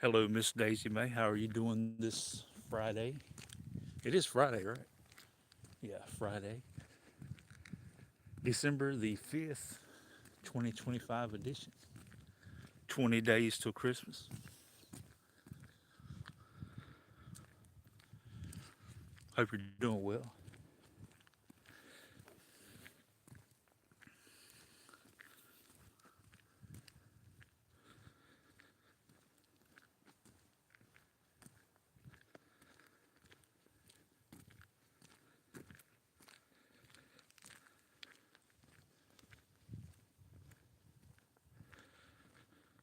Hello, Miss Daisy May. How are you doing this Friday? It is Friday, right? Yeah, Friday, December the 5th, 2025 edition. 20 days till Christmas. Hope you're doing well.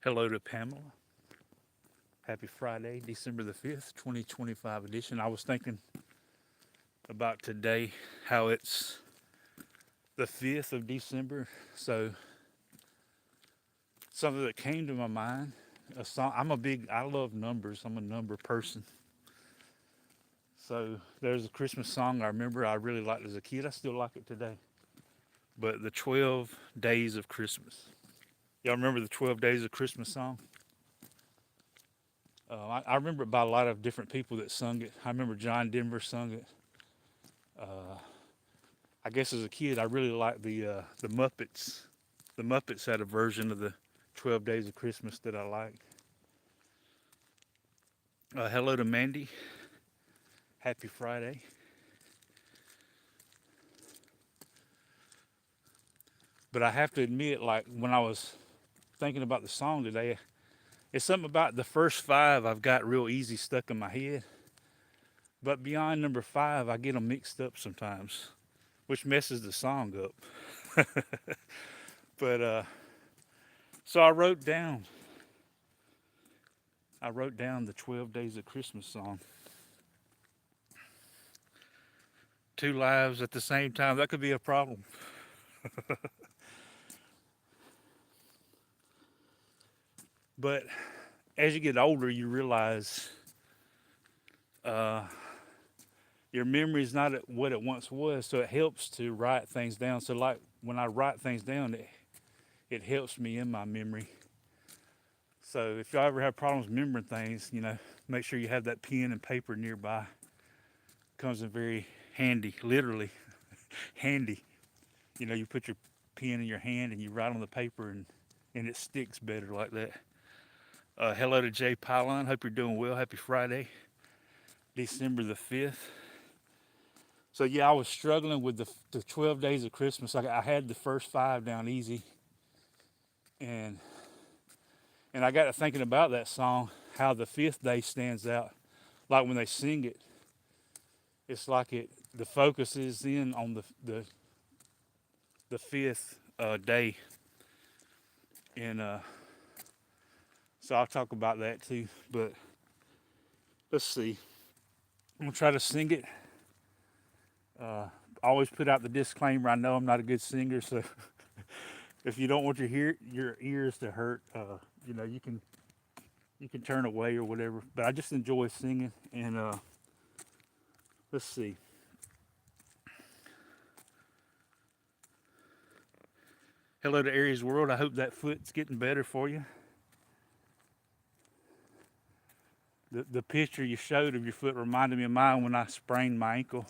Hello to Pamela. Happy Friday, December the 5th, 2025 edition. I was thinking about today, how it's the 5th of December. So, something that came to my mind, a song. I love numbers. I'm a number person. So there's a Christmas song I remember I really liked as a kid. I still like it today. But the 12 Days of Christmas. Y'all remember the 12 Days of Christmas song? I remember it by a lot of different people that sung it. I remember John Denver sung it. Uh, I guess as a kid, I really liked the Muppets. The Muppets had a version of the 12 Days of Christmas that I liked. Hello to Mandy. Happy Friday. But I have to admit, like when I was thinking about the song today, it's something about the first five I've got real easy stuck in my head. But beyond number five, I get them mixed up sometimes, which messes the song up. But so I wrote down the 12 Days of Christmas song. Two lives at the same time, that could be a problem. But as you get older, you realize uh, your memory is not what it once was, so it helps to write things down. So, like when I write things down, it helps me in my memory. So, if y'all ever have problems remembering things, make sure you have that pen and paper nearby. Comes in very handy, literally handy. You put your pen in your hand and you write on the paper, and it sticks better like that. Hello to Jay Pylon. Hope you're doing well. Happy Friday, December the 5th. So yeah, I was struggling with the 12 days of Christmas. I had the first five down easy, and I got to thinking about that song, how the fifth day stands out. Like when they sing it, it's like the focus is in on the fifth day, and so I'll talk about that too. But let's see, I'm gonna try to sing it. Uh, Always put out the disclaimer. I know I'm not a good singer, so if you don't want your ears to hurt, you can turn away or whatever. But I just enjoy singing, and let's see. Hello to Aries World. I hope that foot's getting better for you. The picture you showed of your foot reminded me of mine when I sprained my ankle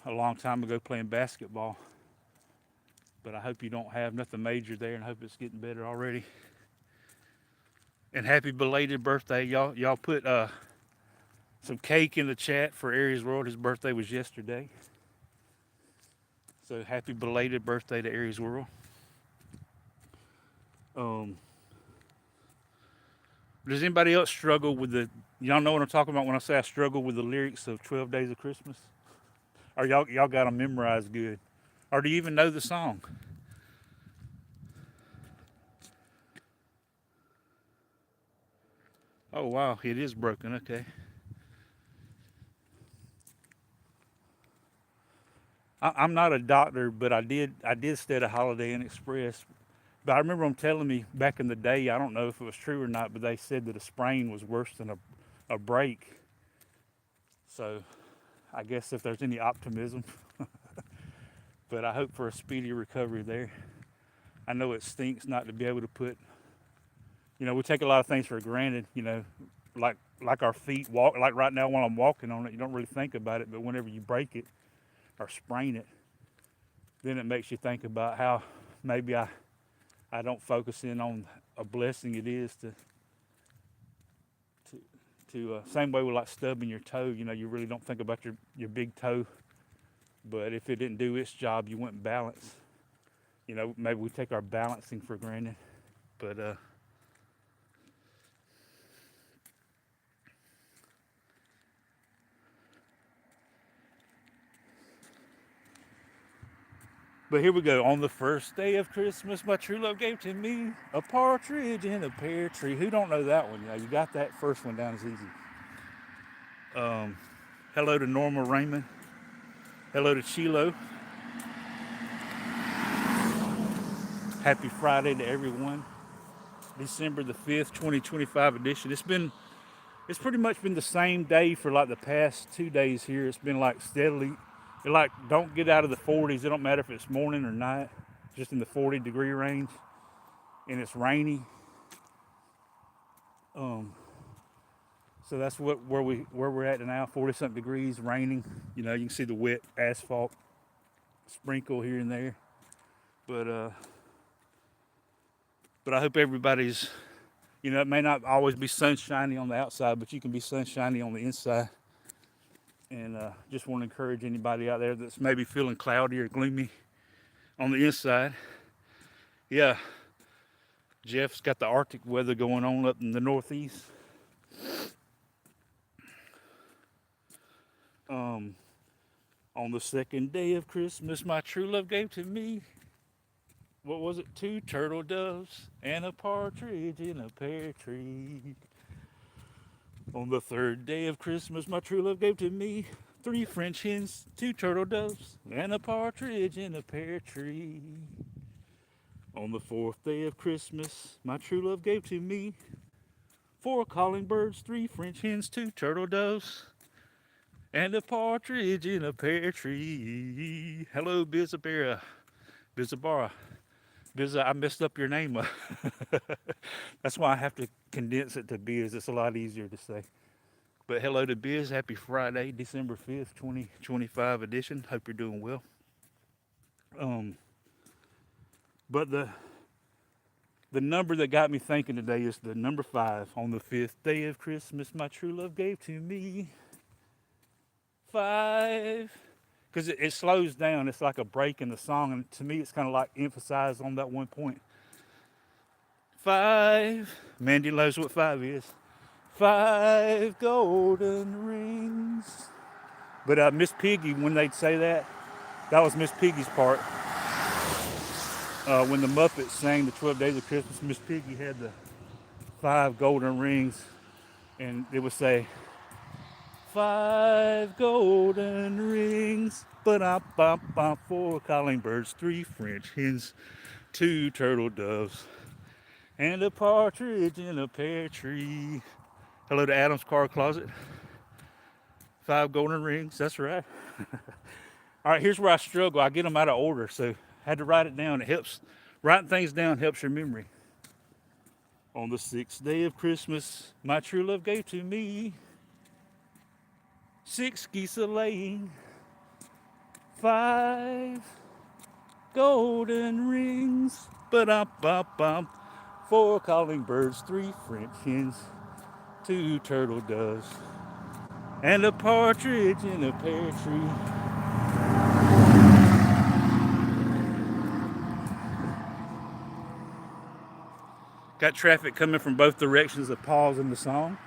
a long time ago playing basketball. But I hope you don't have nothing major there, and I hope it's getting better already. And happy belated birthday, y'all! Y'all put some cake in the chat for Aries World. His birthday was yesterday, so happy belated birthday to Aries World. Um, does anybody else struggle with the? Y'all know what I'm talking about when I say I struggle with the lyrics of 12 Days of Christmas? Or y'all got them memorized good? Or do you even know the song? Oh wow, it is broken. Okay, I'm not a doctor, but I did stay at a Holiday Inn Express. But I remember them telling me back in the day. I don't know if it was true or not, but they said that a sprain was worse than a break. So I guess if there's any optimism, but I hope for a speedy recovery there. I know it stinks not to be able to put, We take a lot of things for granted, like our feet walk. Like right now, while I'm walking on it, you don't really think about it, but whenever you break it or sprain it, then it makes you think about how maybe I don't focus in on a blessing it is to same way with like stubbing your toe. You really don't think about your big toe, but if it didn't do its job, you wouldn't balance. Maybe we take our balancing for granted, but but here we go. On the first day of Christmas, my true love gave to me a partridge in a pear tree. Who don't know that one? You got that first one down as easy. Hello to Norma Raymond. Hello to Chilo. Happy Friday to everyone. December the 5th, 2025 edition. It's pretty much been the same day for like the past 2 days here. It's been like steadily, it like don't get out of the 40s. It don't matter if it's morning or night, just in the 40-degree range, and it's rainy. So that's where we're at now. 40-something degrees, raining. You can see the wet asphalt sprinkle here and there. But I hope everybody's. It may not always be sunshiny on the outside, but you can be sunshiny on the inside. And just want to encourage anybody out there that's maybe feeling cloudy or gloomy on the inside. Yeah, Jeff's got the Arctic weather going on up in the Northeast. On the second day of Christmas, my true love gave to me, what was it? 2 turtle doves and a partridge in a pear tree. On the third day of Christmas, my true love gave to me 3 French hens, 2 turtle doves, and a partridge in a pear tree. On the fourth day of Christmas, my true love gave to me 4 calling birds, 3 French hens, 2 turtle doves, and a partridge in a pear tree. Hello, Bizabara. Bizza, I messed up your name. That's why I have to condense it to Biz. It's a lot easier to say. But hello to Biz. Happy Friday, December 5th, 2025 edition. Hope you're doing well. But the number that got me thinking today is the number 5. On the 5th day of Christmas, my true love gave to me 5. Because it slows down. It's like a break in the song. And to me, it's kind of like emphasized on that one point. 5. Mandy knows what 5 is. 5 golden rings. But Miss Piggy, when they'd say that was Miss Piggy's part. When the Muppets sang the 12 Days of Christmas, Miss Piggy had the 5 golden rings. And it would say, 5 golden rings, but 4 calling birds, 3 French hens, 2 turtle doves, and a partridge in a pear tree. Hello to Adam's Car Closet. 5 golden rings, that's right. All right, here's where I struggle. I get them out of order, so I had to write it down. It helps. Writing things down helps your memory. On the 6th day of Christmas, my true love gave to me 6 geese a-laying, 5 golden rings, but 4 calling birds, 3 French hens, 2 turtle doves, and a partridge in a pear tree. Got traffic coming from both directions of pause in the song.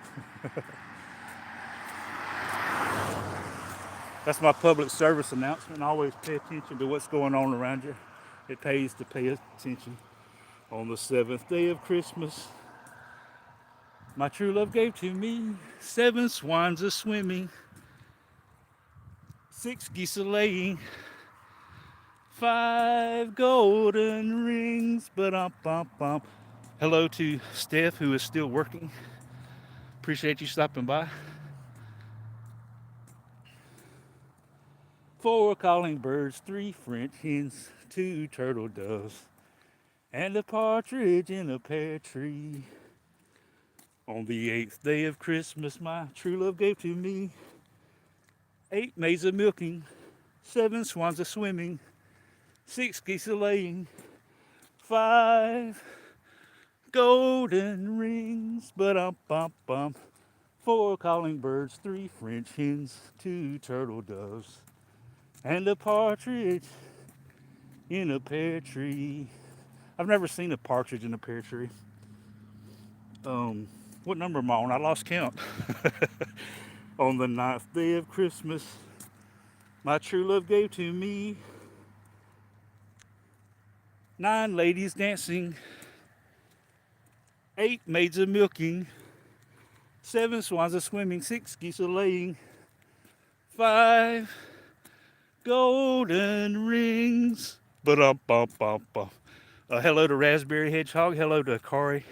That's my public service announcement. Always pay attention to what's going on around you. It pays to pay attention. On the 7th day of Christmas, my true love gave to me 7 swans a-swimming, 6 geese a-laying, 5 golden rings, but Hello to Steph, who is still working. Appreciate you stopping by. 4 calling birds, 3 French hens, 2 turtle doves, and a partridge in a pear tree. On the 8th day of Christmas, my true love gave to me 8 maids a milking, 7 swans a swimming, 6 geese a laying, 5 golden rings, but bum bum, 4 calling birds, 3 French hens, 2 turtle doves, and a partridge in a pear tree. I've never seen a partridge in a pear tree. What number am I on? I lost count. On the 9th day of Christmas, my true love gave to me 9 ladies dancing, 8 maids a milking, 7 swans a swimming, 6 geese a laying, 5 golden rings. But bum bum bum. Hello to Raspberry Hedgehog. Hello to Kari.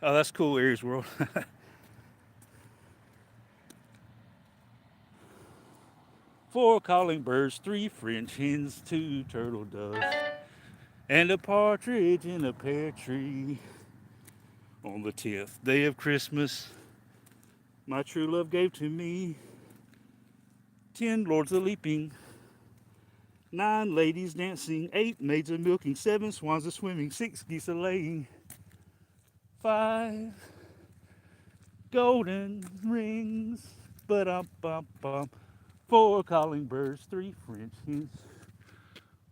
Oh, that's cool, Aries World. 4 calling birds, 3 French hens, 2 turtle doves, and a partridge in a pear tree. On the 10th day of Christmas, my true love gave to me 10 lords a leaping, 9 ladies dancing, 8 maids a milking, 7 swans a swimming, 6 geese a laying, 5 golden rings, but bum bum, 4 calling birds, 3 French hens.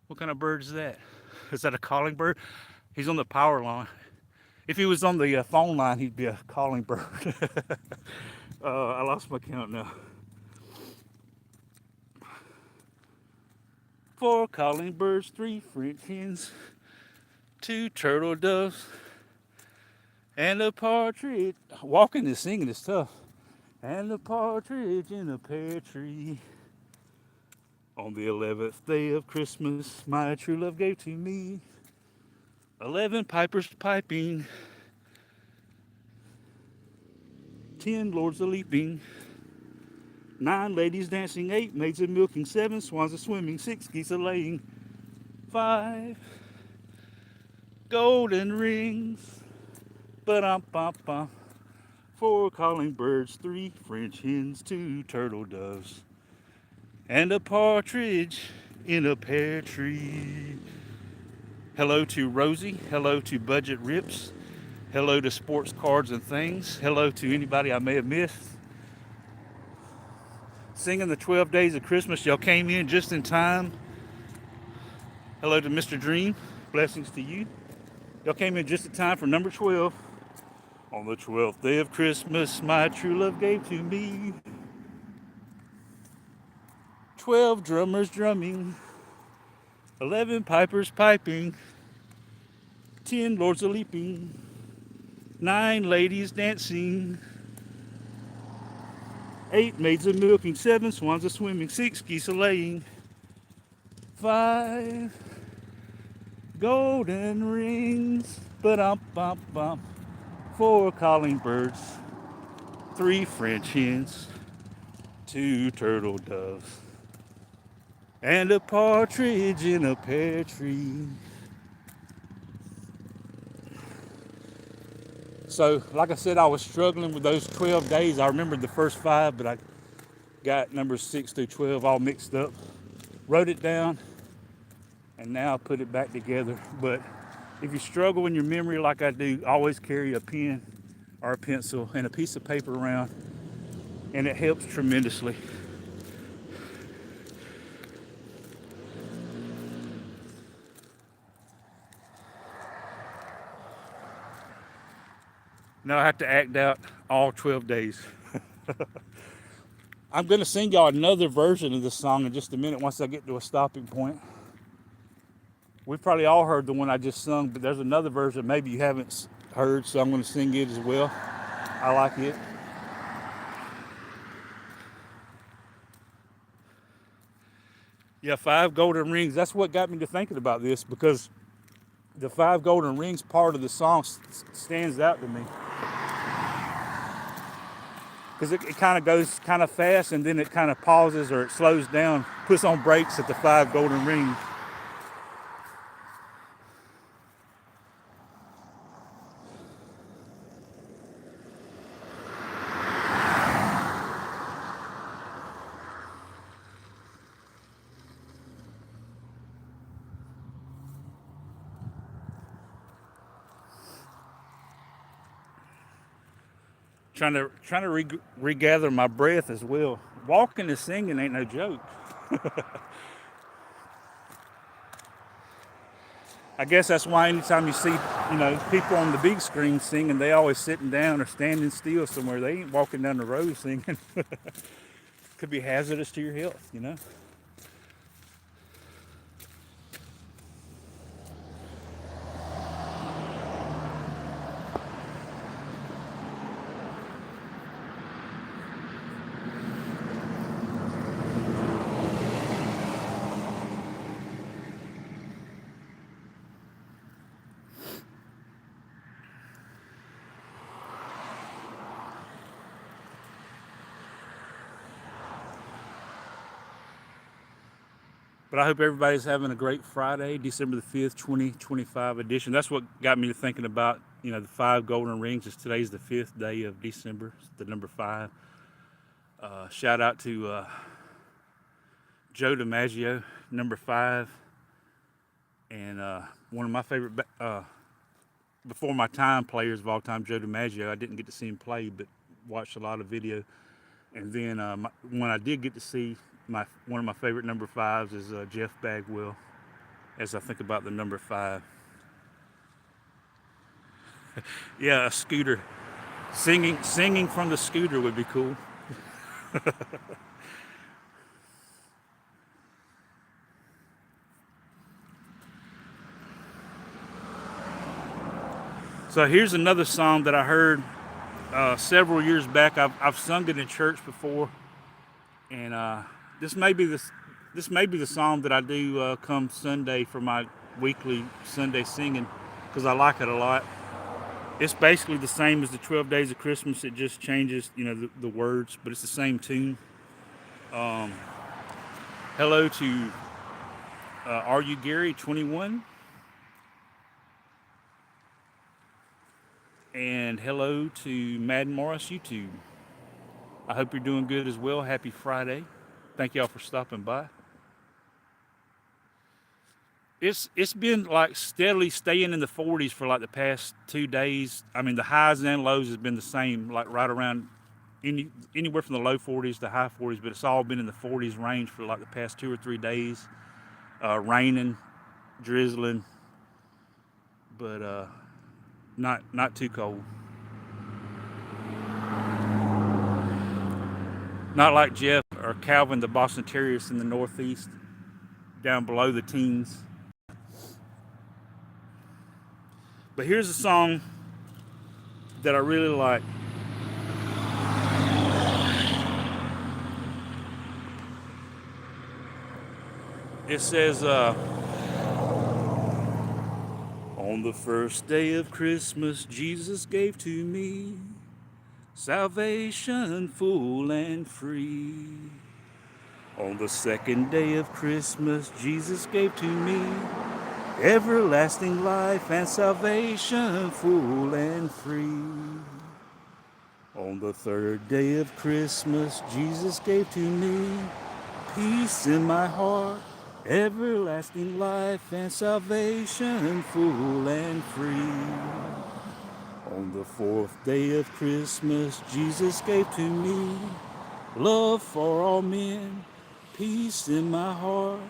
What kind of bird is that? Is that a calling bird? He's on the power line. If he was on the phone line, he'd be a calling bird. I lost my count now. 4 calling birds, 3 French hens, 2 turtle doves, and a partridge. Walking and singing is tough. And a partridge in a pear tree. On the 11th day of Christmas, my true love gave to me 11 pipers piping, 10 lords a leaping, 9 ladies dancing, 8 maids a milking, 7 swans a swimming, 6 geese a laying, 5 golden rings, but bum bum, 4 calling birds, 3 French hens, 2 turtle doves, and a partridge in a pear tree. Hello to Rosie. Hello to Budget Rips. Hello to Sports Cards and Things. Hello to anybody I may have missed. Singing the 12 Days of Christmas. Y'all came in just in time. Hello to Mr. Dream. Blessings to you. Y'all came in just in time for number 12. On the 12th day of Christmas, my true love gave to me 12 drummers drumming, 11 pipers piping, 10 lords a leaping, 9 ladies dancing, 8 maids a milking, 7 swans a swimming, 6 geese a laying, 5 golden rings, but bum bum, 4 calling birds, 3 French hens, 2 turtle doves, and a partridge in a pear tree. So, like I said, I was struggling with those 12 days. I remembered the first 5, but I got numbers 6 through 12 all mixed up. Wrote it down, and now I put it back together. But if you struggle in your memory like I do, always carry a pen or a pencil and a piece of paper around, and it helps tremendously. Now I have to act out all 12 days. I'm going to sing y'all another version of this song in just a minute once I get to a stopping point. We've probably all heard the one I just sung, but there's another version maybe you haven't heard, so I'm going to sing it as well. I like it. Yeah, 5 golden rings. That's what got me to thinking about this, because the 5 golden rings part of the song stands out to me. Because it kind of goes kind of fast, and then it kind of pauses or it slows down, puts on brakes at the 5 golden rings. trying to regather my breath as well. Walking and singing ain't no joke. I guess that's why anytime you see, people on the big screen singing, they always sitting down or standing still somewhere. They ain't walking down the road singing. Could be hazardous to your health. But I hope everybody's having a great Friday, December the 5th, 2025 edition. That's what got me to thinking about, the 5 golden rings. Today's the 5th day of December, the number 5. Shout out to Joe DiMaggio, number 5. And one of my favorite, before my time players of all time, Joe DiMaggio. I didn't get to see him play, but watched a lot of video. And then when I did get to see one of my favorite number 5s is Jeff Bagwell, as I think about the number 5. Yeah, a scooter. Singing from the scooter would be cool. So here's another song that I heard several years back. I've sung it in church before, and this may be the song that I do come Sunday for my weekly Sunday singing, because I like it a lot. It's basically the same as the 12 Days of Christmas. It just changes, the words, but it's the same tune. Hello to Are You Gary 21, and hello to Madden Morris YouTube. I hope you're doing good as well. Happy Friday. Thank y'all for stopping by. It's been like steadily staying in the 40s for like the past 2 days. I mean, the highs and lows has been the same, like right around anywhere from the low 40s to high 40s, but it's all been in the 40s range for like the past 2 or 3 days. Raining, drizzling, but not too cold. Not like Jeff or Calvin, the Boston Terriers in the Northeast, down below the teens. But here's a song that I really like. It says, on the first day of Christmas, Jesus gave to me salvation full and free. On the second day of Christmas, Jesus gave to me everlasting life and salvation full and free. On the third day of Christmas, Jesus gave to me peace in my heart, everlasting life and salvation full and free. On the fourth day of Christmas, Jesus gave to me love for all men, peace in my heart,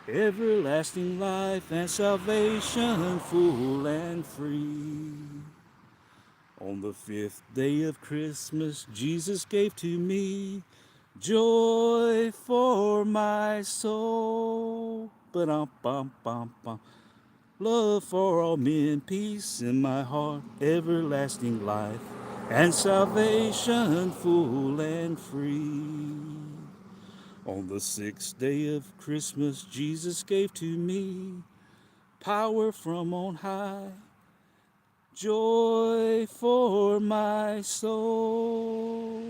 everlasting life and salvation full and free. On the fifth day of Christmas, Jesus gave to me joy for my soul. Ba-dum-bum-bum-bum. Love for all men, peace in my heart, everlasting life, and salvation full and free. On the sixth day of Christmas, Jesus gave to me power from on high, joy for my soul.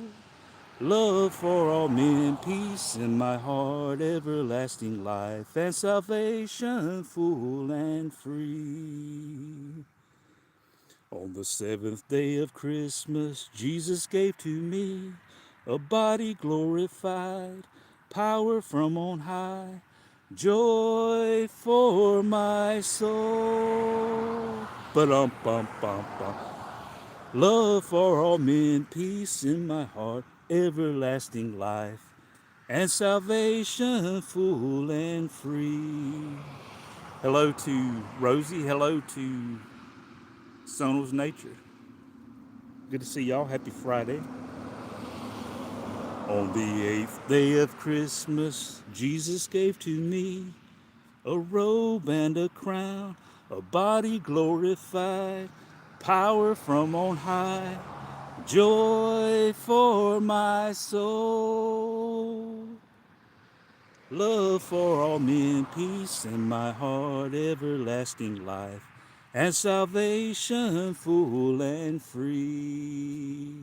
Love for all men, peace in my heart, everlasting life, and salvation full and free. On the seventh day of Christmas, Jesus gave to me a body glorified, power from on high, joy for my soul. Ba-dum-bum-bum-bum. Love for all men, peace in my heart, everlasting life, and salvation full and free. Hello to Rosie. Hello to Sonal's Nature. Good to see y'all. Happy Friday. On the 8th day of Christmas, Jesus gave to me a robe and a crown, a body glorified, power from on high, joy for my soul. Love for all men, peace in my heart, everlasting life, and salvation full and free.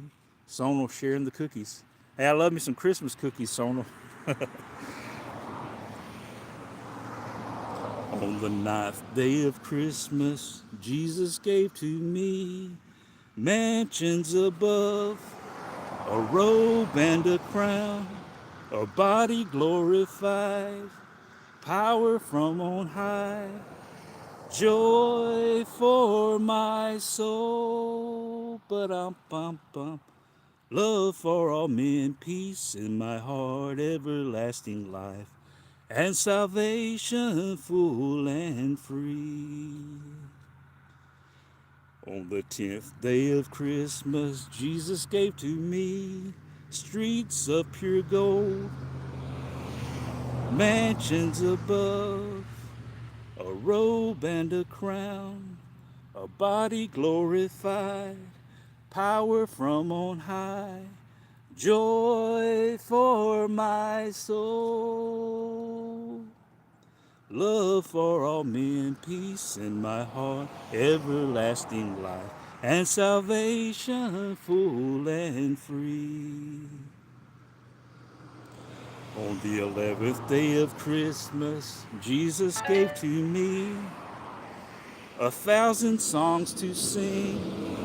Sonal sharing the cookies. Hey, I love me some Christmas cookies, Sonal. On the 9th day of Christmas, Jesus gave to me mansions above, a robe and a crown, a body glorified, power from on high, joy for my soul. But love for all men, peace in my heart, everlasting life, and salvation full and free. On the 10th day of Christmas, Jesus gave to me streets of pure gold, mansions above, a robe and a crown, a body glorified, power from on high, joy for my soul. Love for all men, peace in my heart, everlasting life, and salvation full and free. On the 11th day of Christmas, Jesus gave to me 1,000 songs to sing,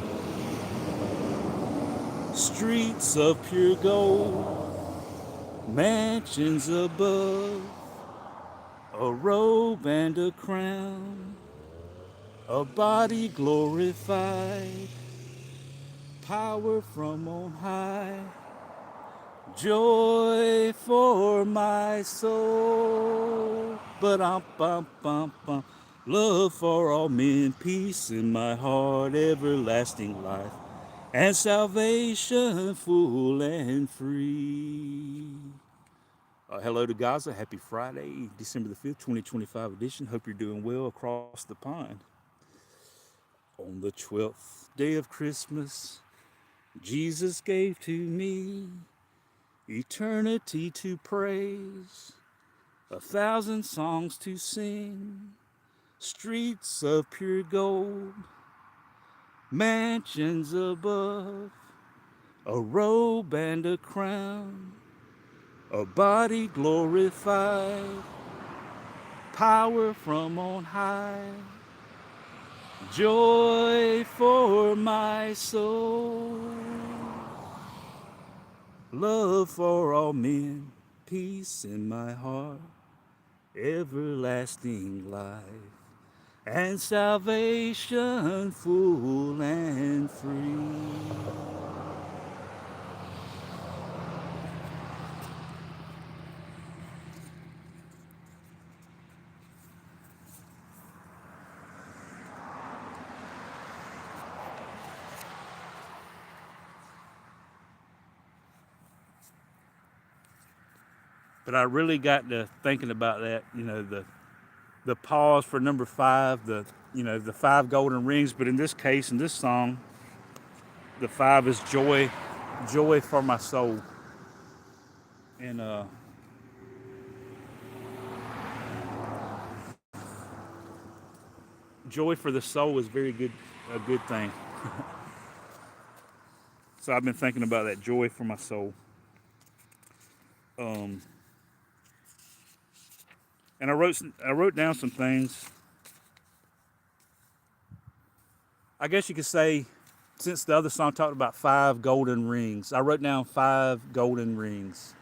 streets of pure gold, mansions above, a robe and a crown, a body glorified, power from on high, joy for my soul. But love for all men, peace in my heart, everlasting life, and salvation full and free. Hello to Gaza. Happy Friday, December the 5th, 2025 edition. Hope you're doing well across the pond. On the 12th day of Christmas, Jesus gave to me eternity to praise, 1,000 songs to sing, streets of pure gold, mansions above, a robe and a crown, a body glorified, power from on high, joy for my soul. Love for all men, peace in my heart, everlasting life, and salvation full and free. But I really got to thinking about that, the pause for number 5, the 5 golden rings. But in this case, in this song, the 5 is joy, joy for my soul. And joy for the soul is very good, a good thing. So I've been thinking about that joy for my soul. Um, and I wrote down some things. I guess you could say, since the other song talked about 5 golden rings, I wrote down 5 golden rings.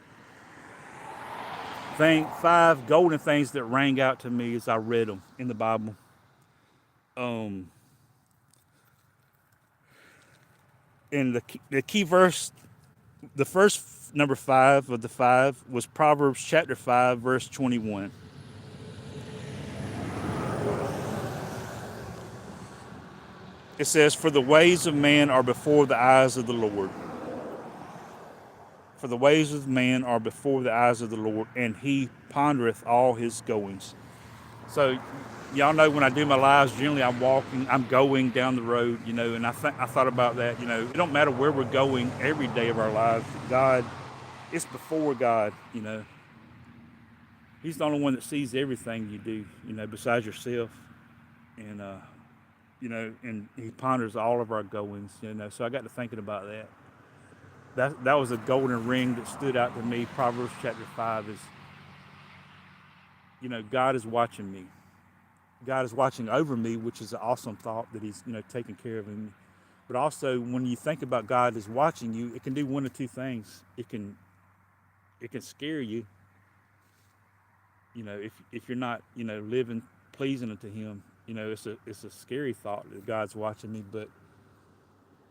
5 golden things that rang out to me as I read them in the Bible. Um, And the key verse, the first number 5 of the 5 was Proverbs chapter 5, verse 21. It says, "For the ways of man are before the eyes of the Lord. For the ways of man are before the eyes of the Lord, and he pondereth all his goings." So, y'all know when I do my lives, generally I'm going down the road, and I thought about that, it don't matter where we're going every day of our lives. God, it's before God, He's the only one that sees everything you do, besides yourself. And, and He ponders all of our goings, So I got to thinking about that. That was a golden ring that stood out to me. Proverbs chapter 5 is, God is watching me. God is watching over me, which is an awesome thought that He's, taking care of me. But also, when you think about God is watching you, it can do one of two things. It can scare you, if you're not, living pleasing unto Him. It's a scary thought that God's watching me.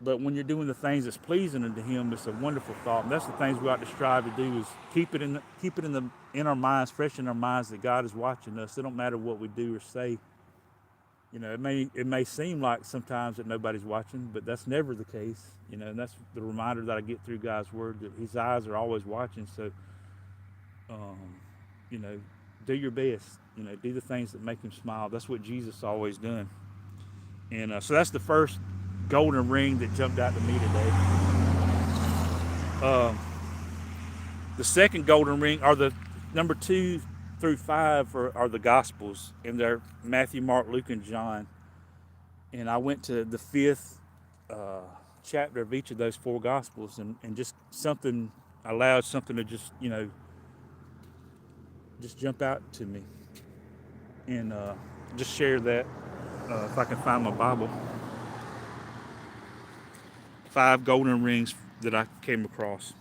But when you're doing the things that's pleasing unto Him, it's a wonderful thought. And that's the things we ought to strive to do, is keep it in our minds, fresh in our minds, that God is watching us. It don't matter what we do or say. It may seem like sometimes that nobody's watching, but that's never the case. And that's the reminder that I get through God's word, that His eyes are always watching. So, do your best. Do the things that make Him smile. That's what Jesus always done. And so that's the first golden ring that jumped out to me today. The second golden ring, are the number 2 through 5 are the Gospels, and they're Matthew, Mark, Luke, and John. And I went to the 5th chapter of each of those 4 Gospels, and just allowed something to just jump out to me, and just share that if I can find my Bible. 5 golden rings that I came across.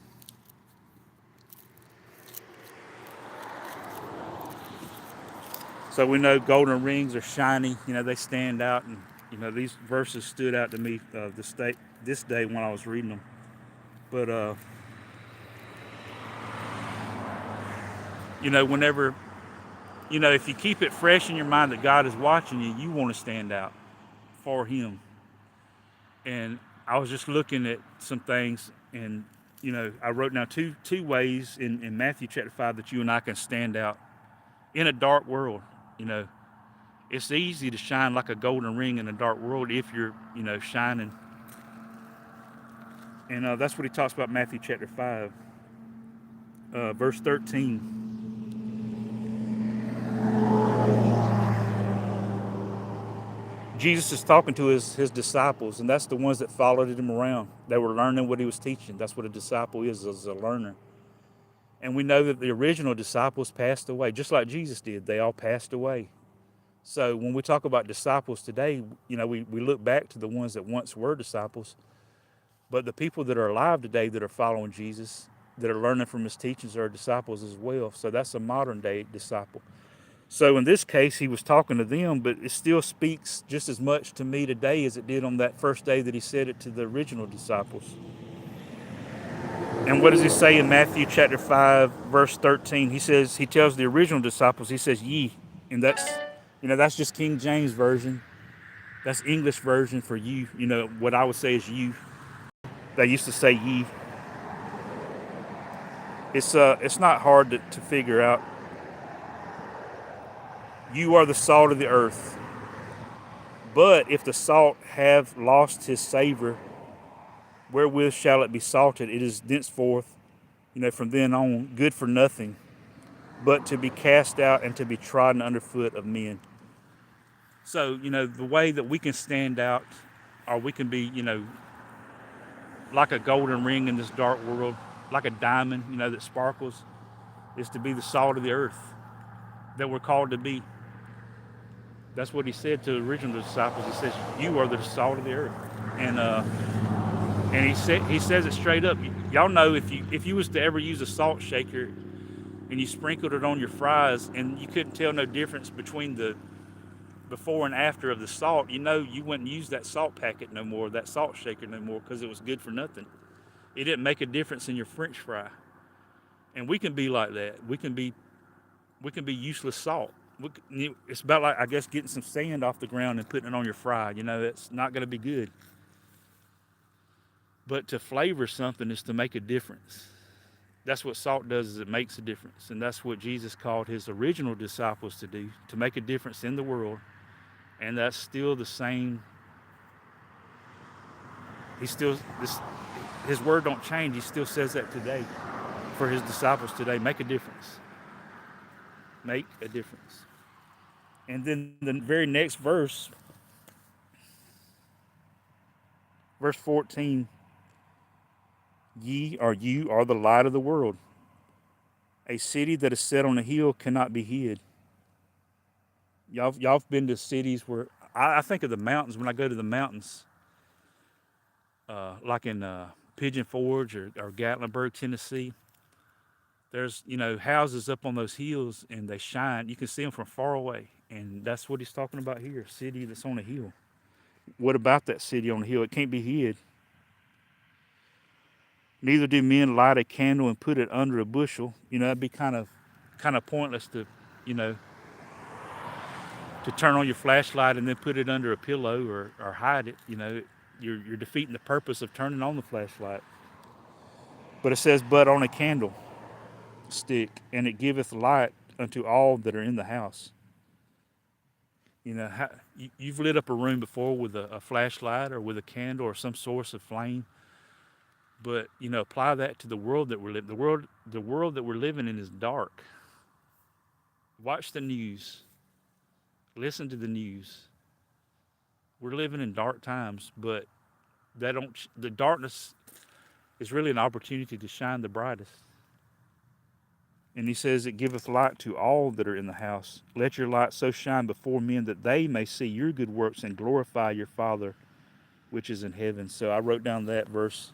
So we know golden rings are shiny, they stand out, and these verses stood out to me this day when I was reading them. But whenever, if you keep it fresh in your mind that God is watching you, you want to stand out for Him. And I was just looking at some things, and I wrote down two ways in Matthew chapter 5 that you and I can stand out in a dark world. It's easy to shine like a golden ring in a dark world if you're, shining. And that's what he talks about, Matthew chapter 5, verse 13. Jesus is talking to his disciples, and that's the ones that followed him around. They were learning what he was teaching. That's what a disciple is a learner. And we know that the original disciples passed away, just like Jesus did. They all passed away. So when we talk about disciples today, we look back to the ones that once were disciples. But the people that are alive today that are following Jesus, that are learning from his teachings, are disciples as well. So that's a modern day disciple. So in this case, he was talking to them, but it still speaks just as much to me today as it did on that first day that he said it to the original disciples. And what does he say in Matthew chapter 5, verse 13? He tells the original disciples, he says, ye. And that's just King James Version. That's English version for you. What I would say is you. They used to say ye. It's not hard to figure out. You are the salt of the earth. But if the salt have lost his savor, wherewith shall it be salted? It is thenceforth, from then on, good for nothing, but to be cast out and to be trodden underfoot of men. So, the way that we can stand out, or we can be, like a golden ring in this dark world, like a diamond, that sparkles, is to be the salt of the earth that we're called to be. That's what he said to the original disciples. He says, you are the salt of the earth. And he says it straight up. Y'all know if you was to ever use a salt shaker and you sprinkled it on your fries and you couldn't tell no difference between the before and after of the salt, you know you wouldn't use that salt packet no more, that salt shaker no more, because it was good for nothing. It didn't make a difference in your French fry. And we can be like that. We can be useless salt. It's about like, I guess, getting some sand off the ground and putting it on your fry. You know, it's not going to be good. But to flavor something is to make a difference. That's what salt does, is it makes a difference. And that's what Jesus called his original disciples to do, to make a difference in the world. And that's still the same. His word don't change. He still says that today for his disciples today. Make a difference. Make a difference. And then the very next verse, verse 14, you are the light of the world. A city that is set on a hill cannot be hid. Y'all have been to cities where, I think of the mountains when I go to the mountains, like in Pigeon Forge or Gatlinburg, Tennessee. There's, houses up on those hills, and they shine. You can see them from far away. And that's what he's talking about here, a city that's on a hill. What about that city on the hill? It can't be hid. Neither do men light a candle and put it under a bushel. That'd be kind of pointless to, to turn on your flashlight and then put it under a pillow or hide it. You're defeating the purpose of turning on the flashlight. But it says, but on a candle stick, and it giveth light unto all that are in the house. You've lit up a room before with a flashlight or with a candle or some source of flame. But apply that to the world that we're living. The world that we're living in is dark. Watch the news. Listen to the news. We're living in dark times, but the darkness is really an opportunity to shine the brightest. And he says, it giveth light to all that are in the house. Let your light so shine before men that they may see your good works and glorify your Father which is in heaven. So I wrote down that verse.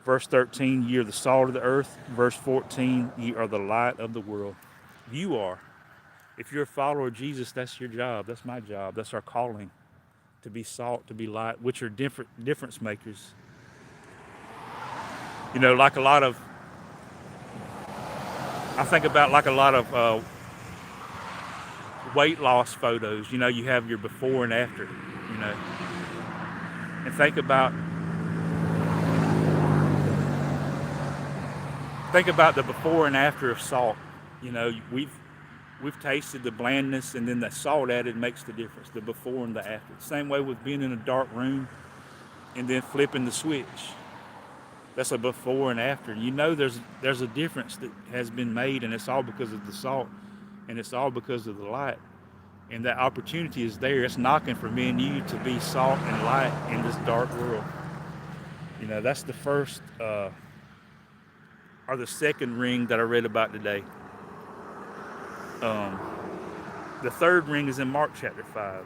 Verse 13, ye are the salt of the earth. Verse 14, ye are the light of the world. You are. If you're a follower of Jesus, that's your job. That's my job. That's our calling. To be salt, to be light, which are difference makers. Like a lot of, I think about like a lot of weight loss photos. You have your before and after, and think about the before and after of salt. We've tasted the blandness, and then the salt added makes the difference, the before and the after. Same way with being in a dark room and then flipping the switch. That's a before and after. There's a difference that has been made, and it's all because of the salt, and it's all because of the light. And that opportunity is there. It's knocking for me and you to be salt and light in this dark world. That's the first or the second ring that I read about today. The third ring is in Mark chapter 5.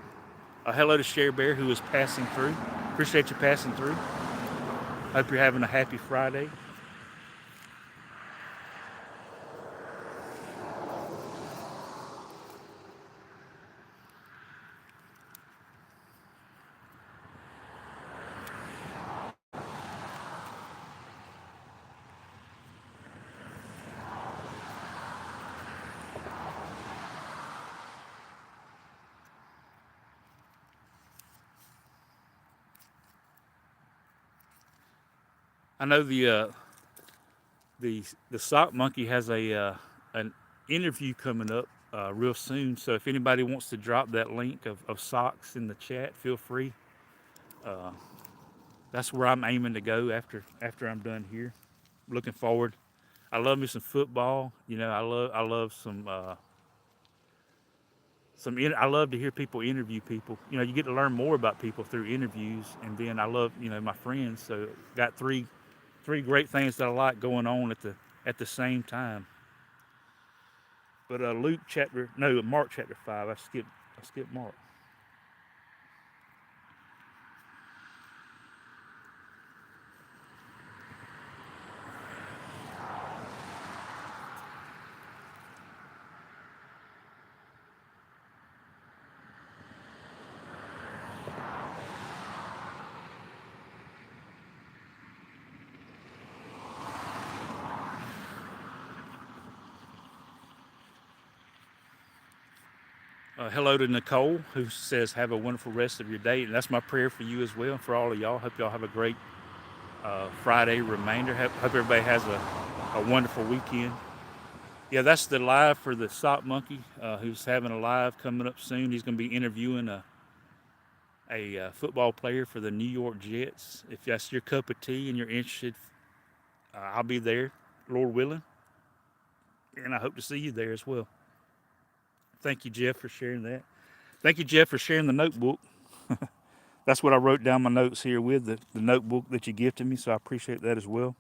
Hello to Sherry Bear, who is passing through. Appreciate you passing through. Hope you're having a happy Friday. I know the Sock Monkey has an interview coming up real soon. So if anybody wants to drop that link of socks in the chat, feel free. That's where I'm aiming to go after I'm done here. Looking forward. I love me some football. I love I love to hear people interview people. You get to learn more about people through interviews, and then I love my friends. So got three great things that I like going on at the same time. But Mark chapter 5. I skipped Mark. Hello to Nicole, who says, have a wonderful rest of your day. And that's my prayer for you as well, and for all of y'all. Hope y'all have a great Friday remainder. Hope everybody has a wonderful weekend. Yeah, that's the live for the Sock Monkey, who's having a live coming up soon. He's going to be interviewing a football player for the New York Jets. If that's your cup of tea and you're interested, I'll be there, Lord willing, and I hope to see you there as well. Thank you, Jeff, for sharing that. Thank you, Jeff, for sharing the notebook. That's what I wrote down my notes here with, the notebook that you gifted me, so I appreciate that as well.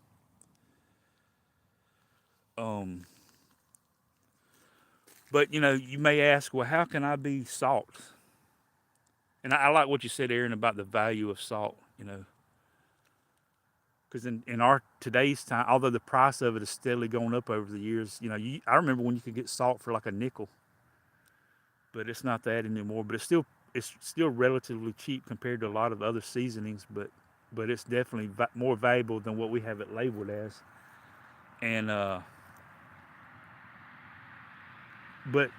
Um, but, you may ask, well, how can I be salt? And I like what you said, Aaron, about the value of salt. Because in our today's time, although the price of it has steadily gone up over the years, I remember when you could get salt for like a nickel, but it's not that anymore. But it's still relatively cheap compared to a lot of other seasonings, but it's definitely more valuable than what we have it labeled as. And but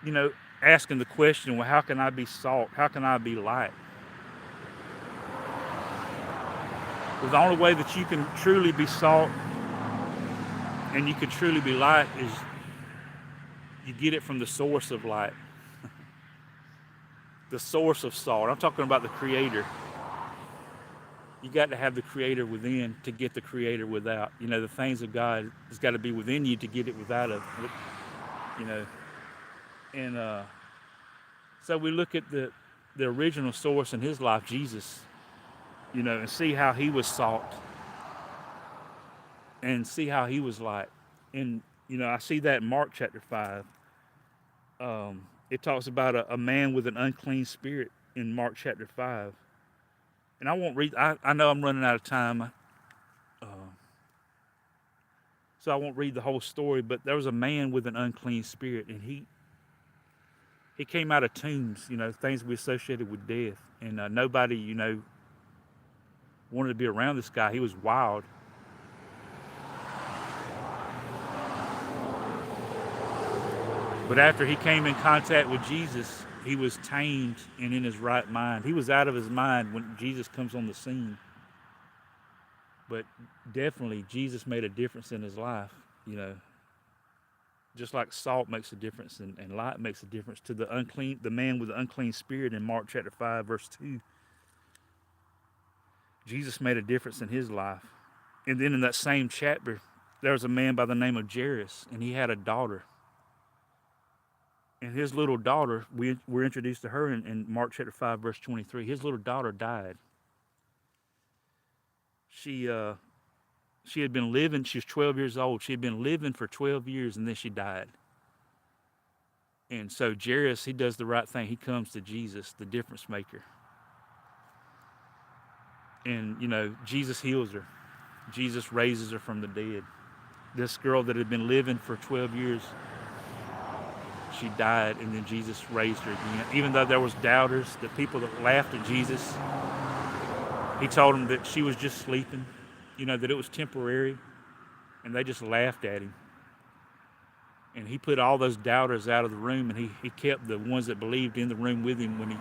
asking the question, well, how can I be salt? How can I be light? Well, the only way that you can truly be salt and you can truly be light is you get it from the source of light, the source of salt. I'm talking about the Creator. You got to have the Creator within to get the Creator without. The things of God has got to be within you to get it without it. You know, and so we look at the original source in His life, Jesus. And see how He was salt, and see how He was light. And I see that in Mark chapter 5. It talks about a man with an unclean spirit in Mark chapter 5. And I won't read. I know I'm running out of time, uh, so I won't read the whole story. But there was a man with an unclean spirit, and he came out of tombs. Things we associated with death, and nobody wanted to be around this guy. He was wild. But after he came in contact with Jesus, he was tamed and in his right mind. He was out of his mind when Jesus comes on the scene. But definitely, Jesus made a difference in his life. Just like salt makes a difference and light makes a difference to the man with the unclean spirit in Mark chapter 5, verse 2. Jesus made a difference in his life. And then in that same chapter, there was a man by the name of Jairus, and he had a daughter. And his little daughter, we're introduced to her in Mark chapter 5, verse 23. His little daughter died. She had been living, she was 12 years old. She had been living for 12 years, and then she died. And so Jairus, he does the right thing. He comes to Jesus, the difference maker. And, Jesus heals her. Jesus raises her from the dead. This girl that had been living for 12 years, she died, and then Jesus raised her again. Even though there was doubters, the people that laughed at Jesus, he told them that she was just sleeping, that it was temporary, and they just laughed at him. And he put all those doubters out of the room, and he kept the ones that believed in the room with him when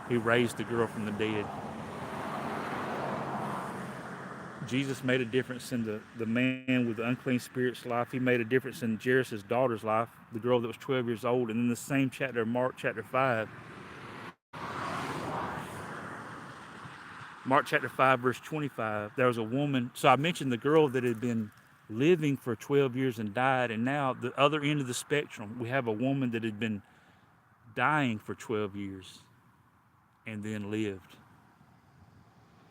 he raised the girl from the dead. Jesus made a difference in the man with the unclean spirit's life. He made a difference in Jairus' daughter's life, the girl that was 12 years old. And in the same chapter, Mark chapter 5, Mark chapter 5, verse 25, there was a woman. So I mentioned the girl that had been living for 12 years and died. And now the other end of the spectrum, we have a woman that had been dying for 12 years and then lived.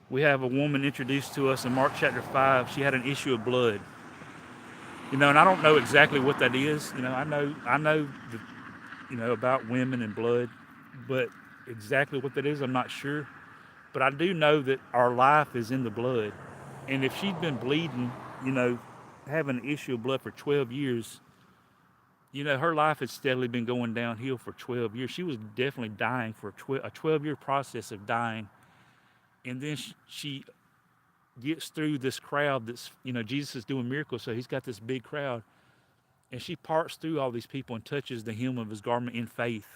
We have a woman introduced to us in Mark chapter 5. She had an issue of blood. And I don't know exactly what that is. I know about women and blood, but exactly what that is, I'm not sure. But I do know that our life is in the blood. And if she'd been bleeding, having an issue of blood for 12 years, her life had steadily been going downhill for 12 years. She was definitely dying for a 12-year process of dying. And then she gets through this crowd that's, Jesus is doing miracles, so he's got this big crowd. And she parts through all these people and touches the hem of his garment in faith.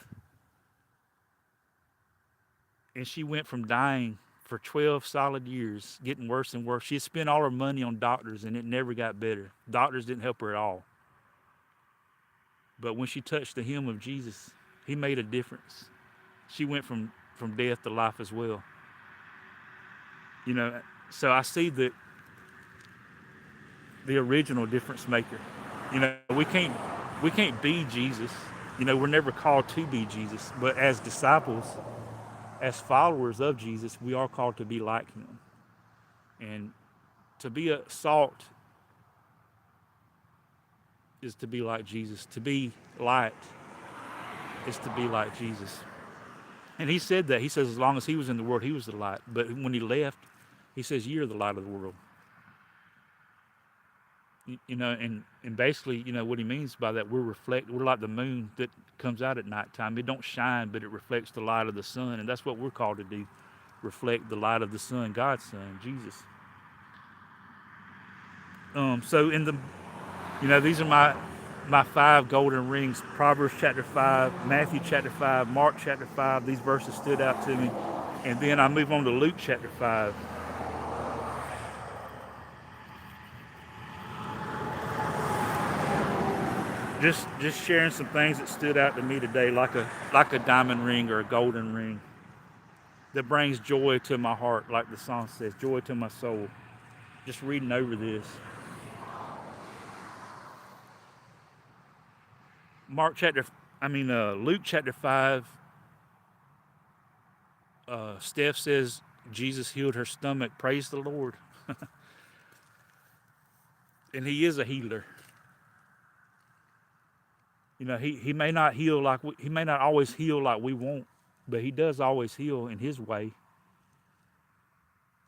And she went from dying for 12 solid years, getting worse and worse. She had spent all her money on doctors and it never got better. Doctors didn't help her at all. But when she touched the hem of Jesus, he made a difference. She went from death to life as well. You know, so I see the original difference maker. You know, we can't be Jesus. You know, we're never called to be Jesus, but as disciples, as followers of Jesus, we are called to be like him. And to be a salt is to be like Jesus. To be light is to be like Jesus. And he said that. He says as long as he was in the world, he was the light. But when he left, he says, you're the light of the world. You know, and basically, you know, what he means by that, we're like the moon that comes out at nighttime. It don't shine, but it reflects the light of the sun. And that's what we're called to do. Reflect the light of the sun, God's son, Jesus. So in the, you know, these are my 5 golden rings. Proverbs chapter 5, Matthew chapter 5, Mark chapter 5. These verses stood out to me. And then I move on to Luke chapter 5. Just sharing some things that stood out to me today, like a diamond ring or a golden ring that brings joy to my heart, like the song says, joy to my soul. Just reading over this. Luke chapter 5, Steph says Jesus healed her stomach. Praise the Lord. And he is a healer. You know, he may not heal he may not always heal like we want, but he does always heal in his way.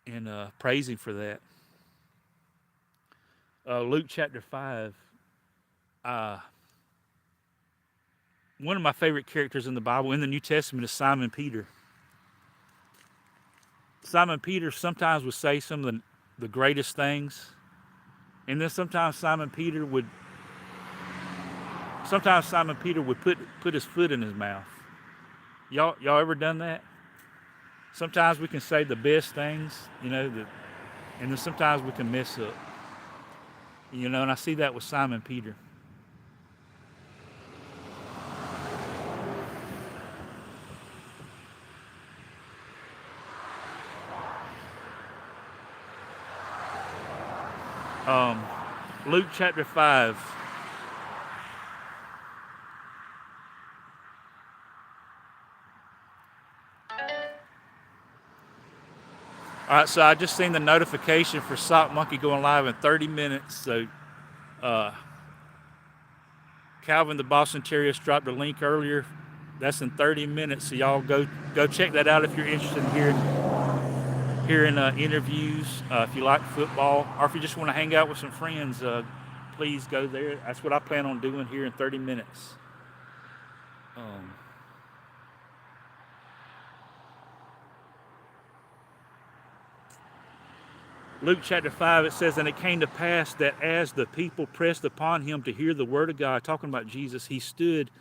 And praise him for that. Luke chapter 5. One of my favorite characters in the Bible, in the New Testament, is Simon Peter. Simon Peter sometimes would say some of the greatest things. And then sometimes Simon Peter would put his foot in his mouth. Y'all ever done that? Sometimes we can say the best things, you know, and then sometimes we can mess up. You know, and I see that with Simon Peter. Luke chapter 5. All right, so I just seen the notification for Sock Monkey going live in 30 minutes. So Calvin the Boston Terrier dropped a link earlier. That's in 30 minutes. So y'all go check that out if you're interested in hearing interviews. If you like football, or if you just want to hang out with some friends, please go there. That's what I plan on doing here in 30 minutes. Luke chapter 5, it says, and it came to pass that as the people pressed upon him to hear the word of God, talking about Jesus, he stood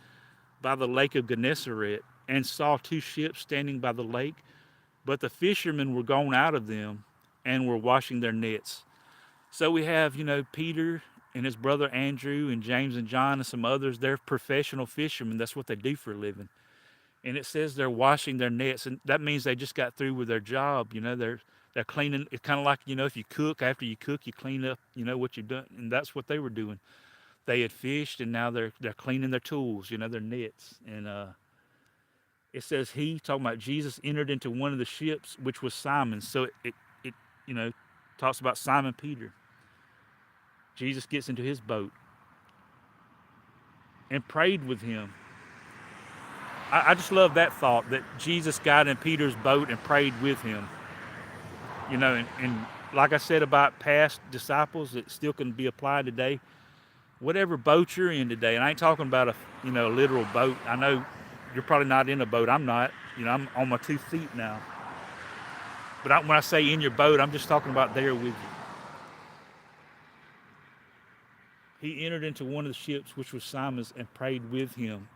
by the lake of Gennesaret and saw 2 ships standing by the lake, but the fishermen were gone out of them and were washing their nets. So we have, you know, Peter and his brother Andrew and James and John and some others. They're professional fishermen. That's what they do for a living. And it says they're washing their nets, and that means they just got through with their job. You know, they're cleaning. It's kind of like, you know, if you cook, after you cook, you clean up, you know, what you've done. And that's what they were doing. They had fished, and now they're cleaning their tools, you know, their nets. And it says he, talking about Jesus, entered into one of the ships, which was Simon's. So it you know, talks about Simon Peter. Jesus gets into his boat and prayed with him. I just love that thought, that Jesus got in Peter's boat and prayed with him. You know, and like I said about past disciples, it still can be applied today. Whatever boat you're in today, and I ain't talking about a literal boat. I know you're probably not in a boat. I'm not. You know, I'm on my 2 feet now. But when I say in your boat, I'm just talking about there with you. He entered into one of the ships, which was Simon's, and prayed with him.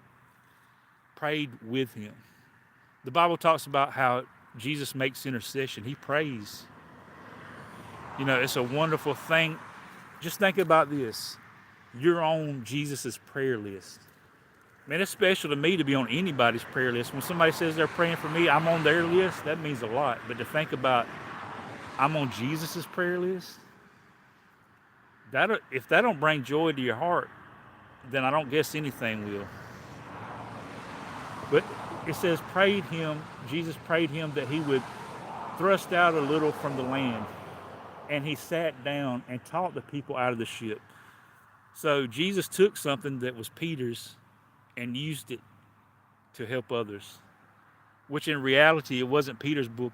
Prayed with him. The Bible talks about how Jesus makes intercession. He prays. It's a wonderful thing. Just think about this. You're on Jesus's prayer list. Man, it's special to me to be on anybody's prayer list. When somebody says they're praying for me, I'm on their list. That means a lot. But to think about, I'm on Jesus's prayer list, if that don't bring joy to your heart, then I don't guess anything will. But it says, Jesus prayed him that he would thrust out a little from the land. And he sat down and taught the people out of the ship. So Jesus took something that was Peter's and used it to help others, which in reality, it wasn't Peter's boat.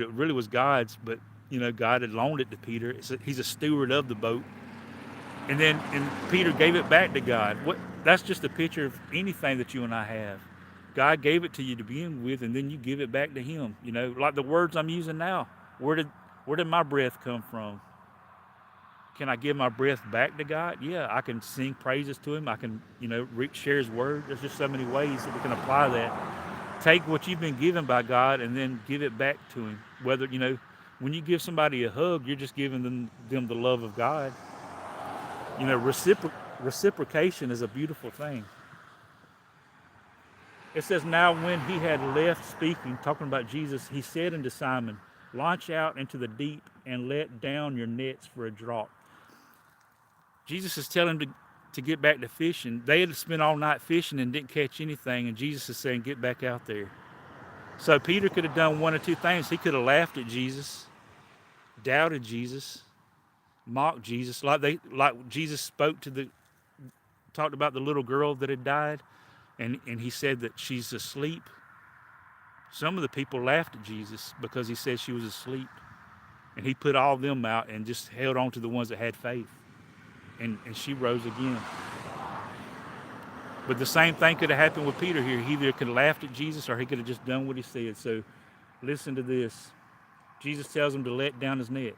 It really was God's, but God had loaned it to Peter. He's a steward of the boat. And Peter gave it back to God. That's just a picture of anything that you and I have. God gave it to you to begin with, and then you give it back to him. Like the words I'm using now. Where did my breath come from? Can I give my breath back to God? Yeah, I can sing praises to him. I can, share his word. There's just so many ways that we can apply that. Take what you've been given by God and then give it back to him. Whether, when you give somebody a hug, you're just giving them the love of God. Reciprocation is a beautiful thing. It says, now when he had left speaking, talking about Jesus, he said unto Simon, launch out into the deep and let down your nets for a draught. Jesus is telling him to get back to fishing. They had spent all night fishing and didn't catch anything, and Jesus is saying, get back out there. So Peter could have done one or two things. He could have laughed at Jesus, doubted Jesus, mocked Jesus, like Jesus talked about the little girl that had died, and he said that she's asleep. Some of the people laughed at Jesus because he said she was asleep. And he put all of them out and just held on to the ones that had faith. And she rose again. But the same thing could have happened with Peter here. He either could have laughed at Jesus or he could have just done what he said. So listen to this. Jesus tells him to let down his net.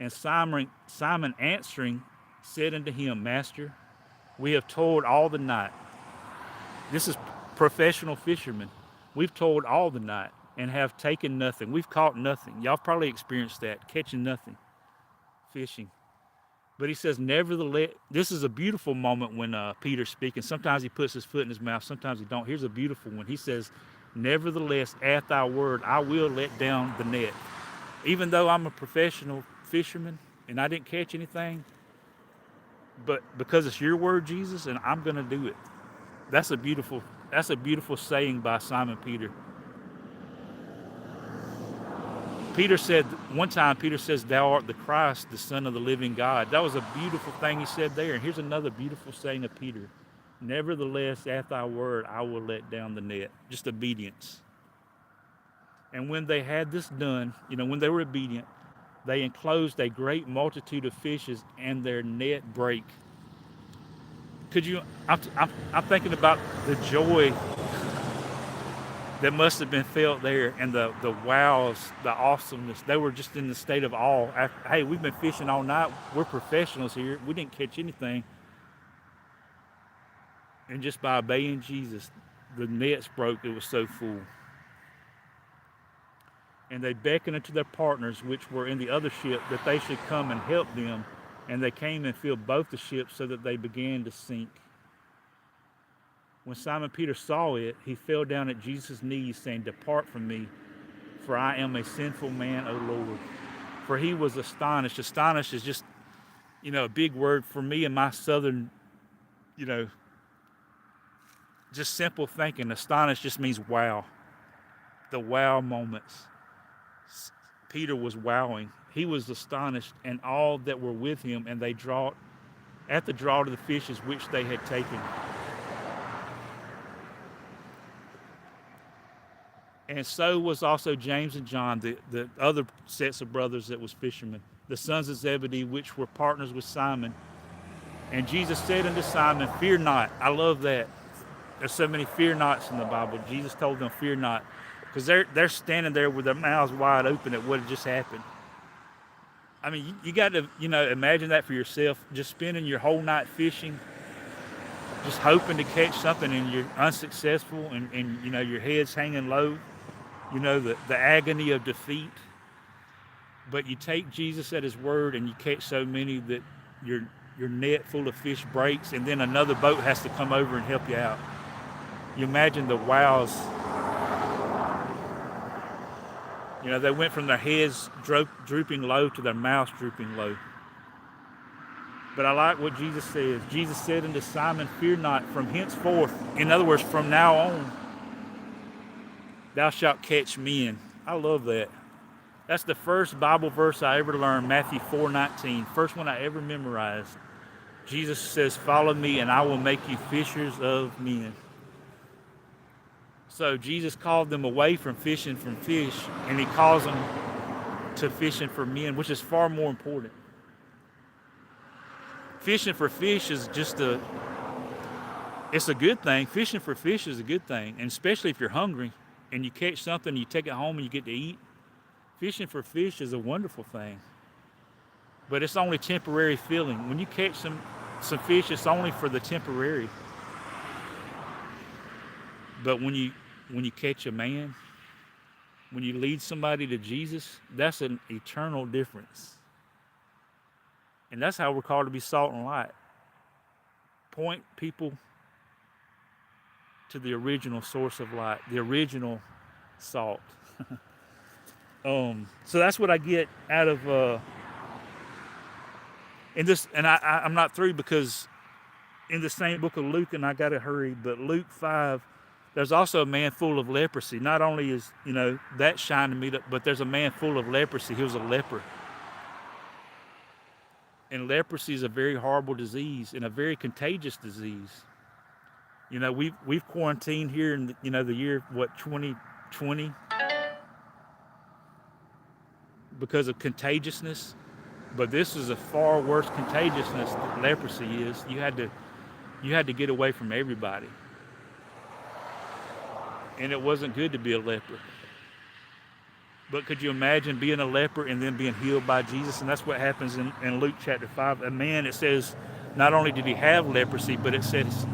And Simon answering said unto him, Master, we have toiled all the night. This is professional fishermen. We've toiled all the night and have taken nothing. We've caught nothing. Y'all probably experienced that, catching nothing, fishing. But he says, nevertheless, this is a beautiful moment when Peter's speaking. Sometimes he puts his foot in his mouth, sometimes he don't. Here's a beautiful one. He says, nevertheless, at thy word, I will let down the net. Even though I'm a professional fisherman and I didn't catch anything, but because it's your word, Jesus, and I'm going to do it. That's a beautiful saying by Simon Peter. One time Peter says, thou art the Christ, the Son of the living God. That was a beautiful thing he said there. And here's another beautiful saying of Peter. Nevertheless, at thy word, I will let down the net. Just obedience. And when they had this done, when they were obedient, they enclosed a great multitude of fishes and their net brake. I'm thinking about the joy that must have been felt there, and the wows, the awesomeness. They were just in the state of awe. Hey, we've been fishing all night. We're professionals here. We didn't catch anything. And just by obeying Jesus, the nets broke. It was so full. And they beckoned unto their partners, which were in the other ship, that they should come and help them. And they came and filled both the ships so that they began to sink. When Simon Peter saw it, he fell down at Jesus' knees, saying, depart from me, for I am a sinful man, O Lord. For he was astonished. Astonished is just, a big word for me in my southern, just simple thinking. Astonished just means wow. The wow moments. Peter was wowing. He was astonished, and all that were with him, and they draught of the fishes which they had taken. And so was also James and John, the other sets of brothers that was fishermen, the sons of Zebedee, which were partners with Simon. And Jesus said unto Simon, fear not. I love that. There's so many fear nots in the Bible. Jesus told them, fear not. Because they're standing there with their mouths wide open at what had just happened. I mean, you got to, imagine that for yourself. Just spending your whole night fishing, just hoping to catch something, and you're unsuccessful, and your head's hanging low. the agony of defeat. But you take Jesus at his word and you catch so many that your your net full of fish breaks, and then another boat has to come over and help you out. You imagine the wows. They went from their heads drooping low to their mouths drooping low. But I like what Jesus says. Jesus said unto Simon, fear not, from henceforth, in other words, from now on, thou shalt catch men. I love that. That's the first Bible verse I ever learned, Matthew 4:19. First one I ever memorized. Jesus says, follow me and I will make you fishers of men. So Jesus called them away from fishing from fish, and he calls them to fishing for men, which is far more important. Fishing for fish is it's a good thing. Fishing for fish is a good thing, and especially if you're hungry and you catch something, you take it home and you get to eat. Fishing for fish is a wonderful thing, but it's only temporary feeling. When you catch some fish, it's only for the temporary. But when you catch a man, when you lead somebody to Jesus, that's an eternal difference. And that's how we're called to be salt and light. Point people to the original source of light, the original salt. So that's what I get out of in this. And I'm not through, because in the same book of Luke, and I got to hurry, but Luke 5, there's also a man full of leprosy. Not only is that shining me, but there's a man full of leprosy. He was a leper. And leprosy is a very horrible disease and a very contagious disease. We've quarantined here in the year 2020 because of contagiousness, but this is a far worse contagiousness than leprosy is. You had to get away from everybody, and it wasn't good to be a leper. But could you imagine being a leper and then being healed by Jesus? And that's what happens in Luke chapter 5. A man, it says, not only did he have leprosy, but it says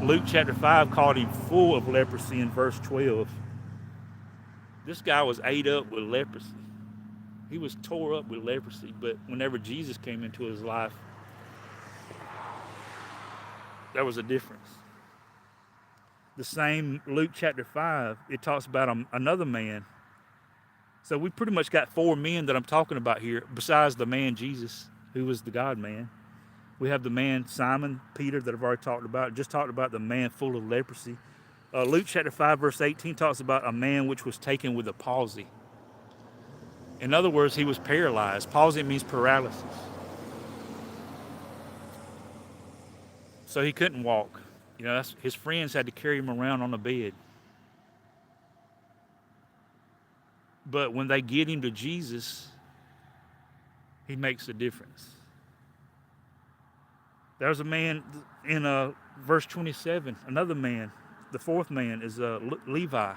Luke chapter 5 called him full of leprosy in verse 12. This guy was ate up with leprosy. He was tore up with leprosy. But whenever Jesus came into his life, there was a difference. The same Luke chapter 5, it talks about another man. So we pretty much got four men that I'm talking about here, besides the man Jesus, who was the God-man. We have the man Simon Peter that I've already talked about. Just talked about the man full of leprosy. Luke chapter 5 verse 18 talks about a man which was taken with a palsy. In other words, he was paralyzed. Palsy means paralysis. So he couldn't walk. His friends had to carry him around on a bed. But when they get him to Jesus, he makes a difference. There's a man in verse 27, another man. The fourth man is Levi.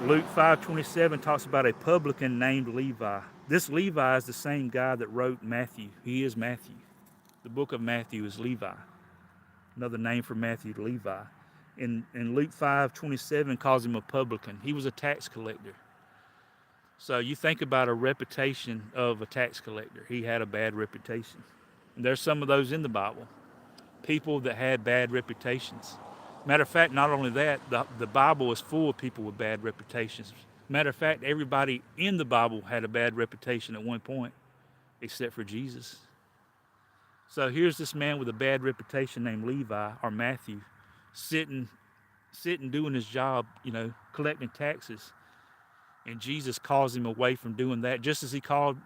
Luke 5:27 talks about a publican named Levi. This Levi is the same guy that wrote Matthew. He is Matthew. The book of Matthew is Levi. Another name for Matthew, Levi. In Luke 5:27 calls him a publican. He was a tax collector. So you think about a reputation of a tax collector. He had a bad reputation. And there's some of those in the Bible. People that had bad reputations. Matter of fact, not only that, the Bible is full of people with bad reputations. Matter of fact, everybody in the Bible had a bad reputation at one point, except for Jesus. So here's this man with a bad reputation named Levi, or Matthew, sitting doing his job, collecting taxes. And Jesus calls him away from doing that, just as he called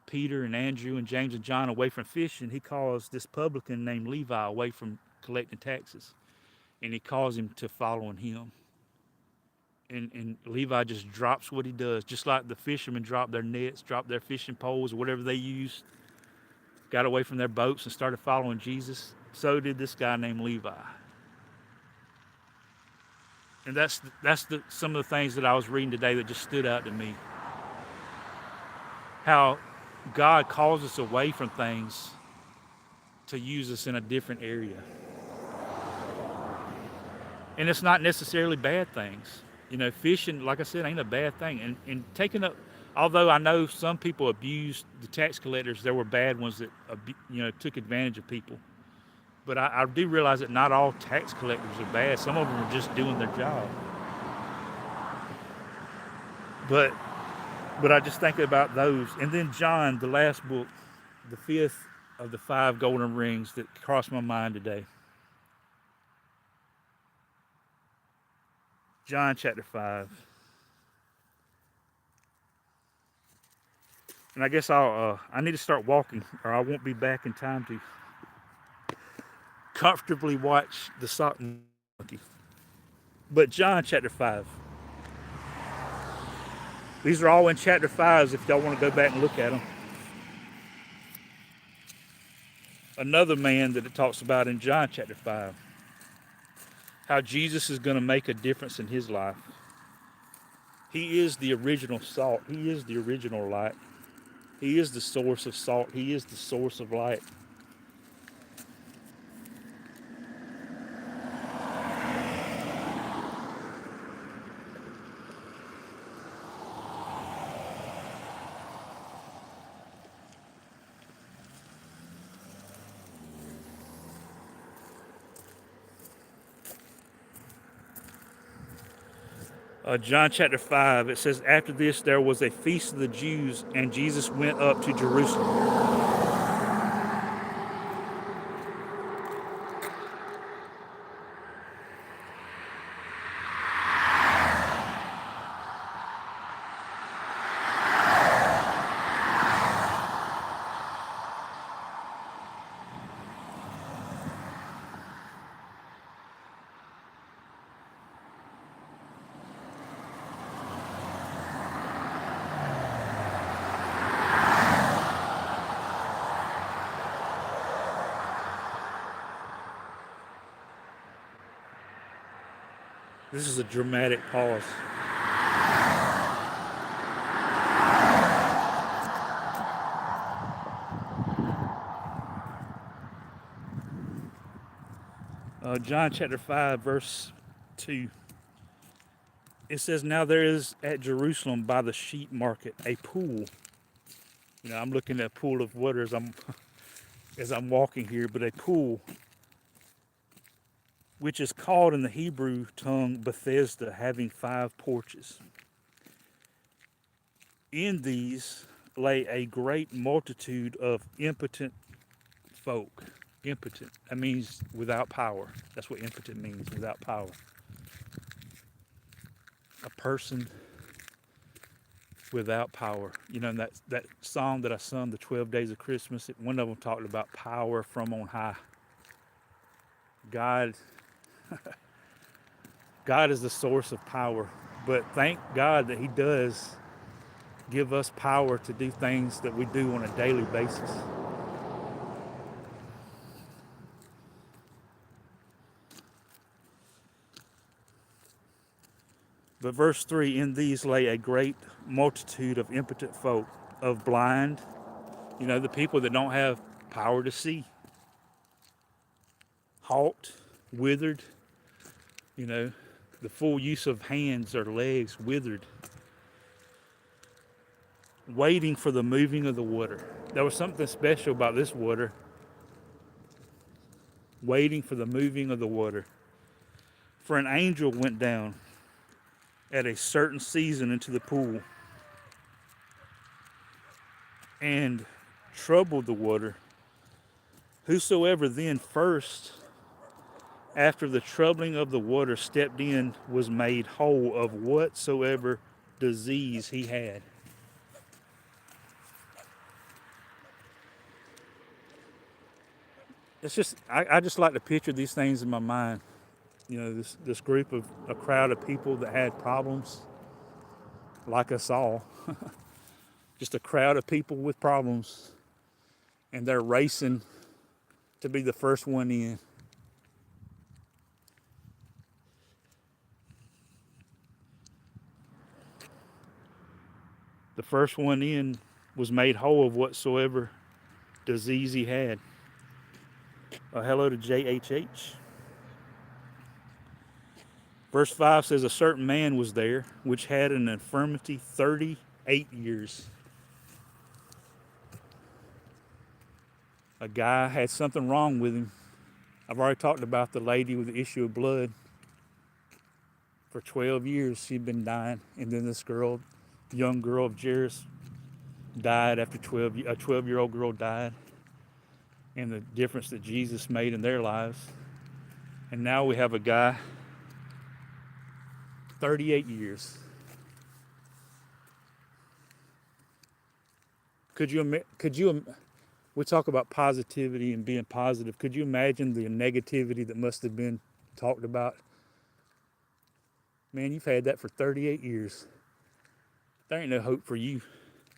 Peter and Andrew and James and John away from fishing. He calls this publican named Levi away from collecting taxes, and he calls him to following him. And Levi just drops what he does, just like the fishermen dropped their nets, dropped their fishing poles, or whatever they used, got away from their boats and started following Jesus. So did this guy named Levi. And that's some of the things that I was reading today that just stood out to me. How God calls us away from things to use us in a different area. And it's not necessarily bad things. You know, fishing, like I said, ain't a bad thing. And taking up, although I know some people abused the tax collectors, there were bad ones that, took advantage of people. But I do realize that not all tax collectors are bad. Some of them are just doing their job. But I just think about those. And then John, the last book, the fifth of the five golden rings that crossed my mind today. John chapter 5. And I guess I need to start walking, or I won't be back in time to comfortably watch the sock monkey. But John chapter 5. These are all in chapter 5 if y'all want to go back and look at them. Another man that it talks about in John chapter 5. How Jesus is going to make a difference in his life. He is the original salt. He is the original light. He is the source of salt. He is the source of light. John chapter 5, it says, after this there was a feast of the Jews, and Jesus went up to Jerusalem. This is a dramatic pause. John chapter 5, verse 2. It says, now there is at Jerusalem by the sheep market a pool. You know, I'm looking at a pool of water as I'm walking here, but a pool which is called in the Hebrew tongue Bethesda, having 5 porches. In these lay a great multitude of impotent folk. Impotent, that means without power. That's what impotent means, without power. A person without power. You know, that song that I sung, the 12 Days of Christmas, one of them talked about power from on high. God is the source of power, but thank God that He does give us power to do things that we do on a daily basis. But verse 3, in these lay a great multitude of impotent folk, of blind, you know, the people that don't have power to see, halt, withered, you know, the full use of hands or legs withered, waiting for the moving of the water. There was something special about this water, waiting for the moving of the water. For an angel went down at a certain season into the pool and troubled the water. Whosoever then first, after the troubling of the water, stepped in was made whole of whatsoever disease he had. It's just, I just like to picture these things in my mind. You know, this group of a crowd of people that had problems, like us all. Just a crowd of people with problems, and they're racing to be the first one in. The first one in was made whole of whatsoever disease he had. Hello to JHH. Verse 5 says, a certain man was there which had an infirmity 38 years. A guy had something wrong with him. I've already talked about the lady with the issue of blood. For 12 years she'd been dying. And then this girl, young girl of Jairus, died after 12. A 12-year-old girl died. And the difference that Jesus made in their lives. And now we have a guy, 38 years. We talk about positivity and being positive. Could you imagine the negativity that must have been talked about? Man, you've had that for 38 years. There ain't no hope for you.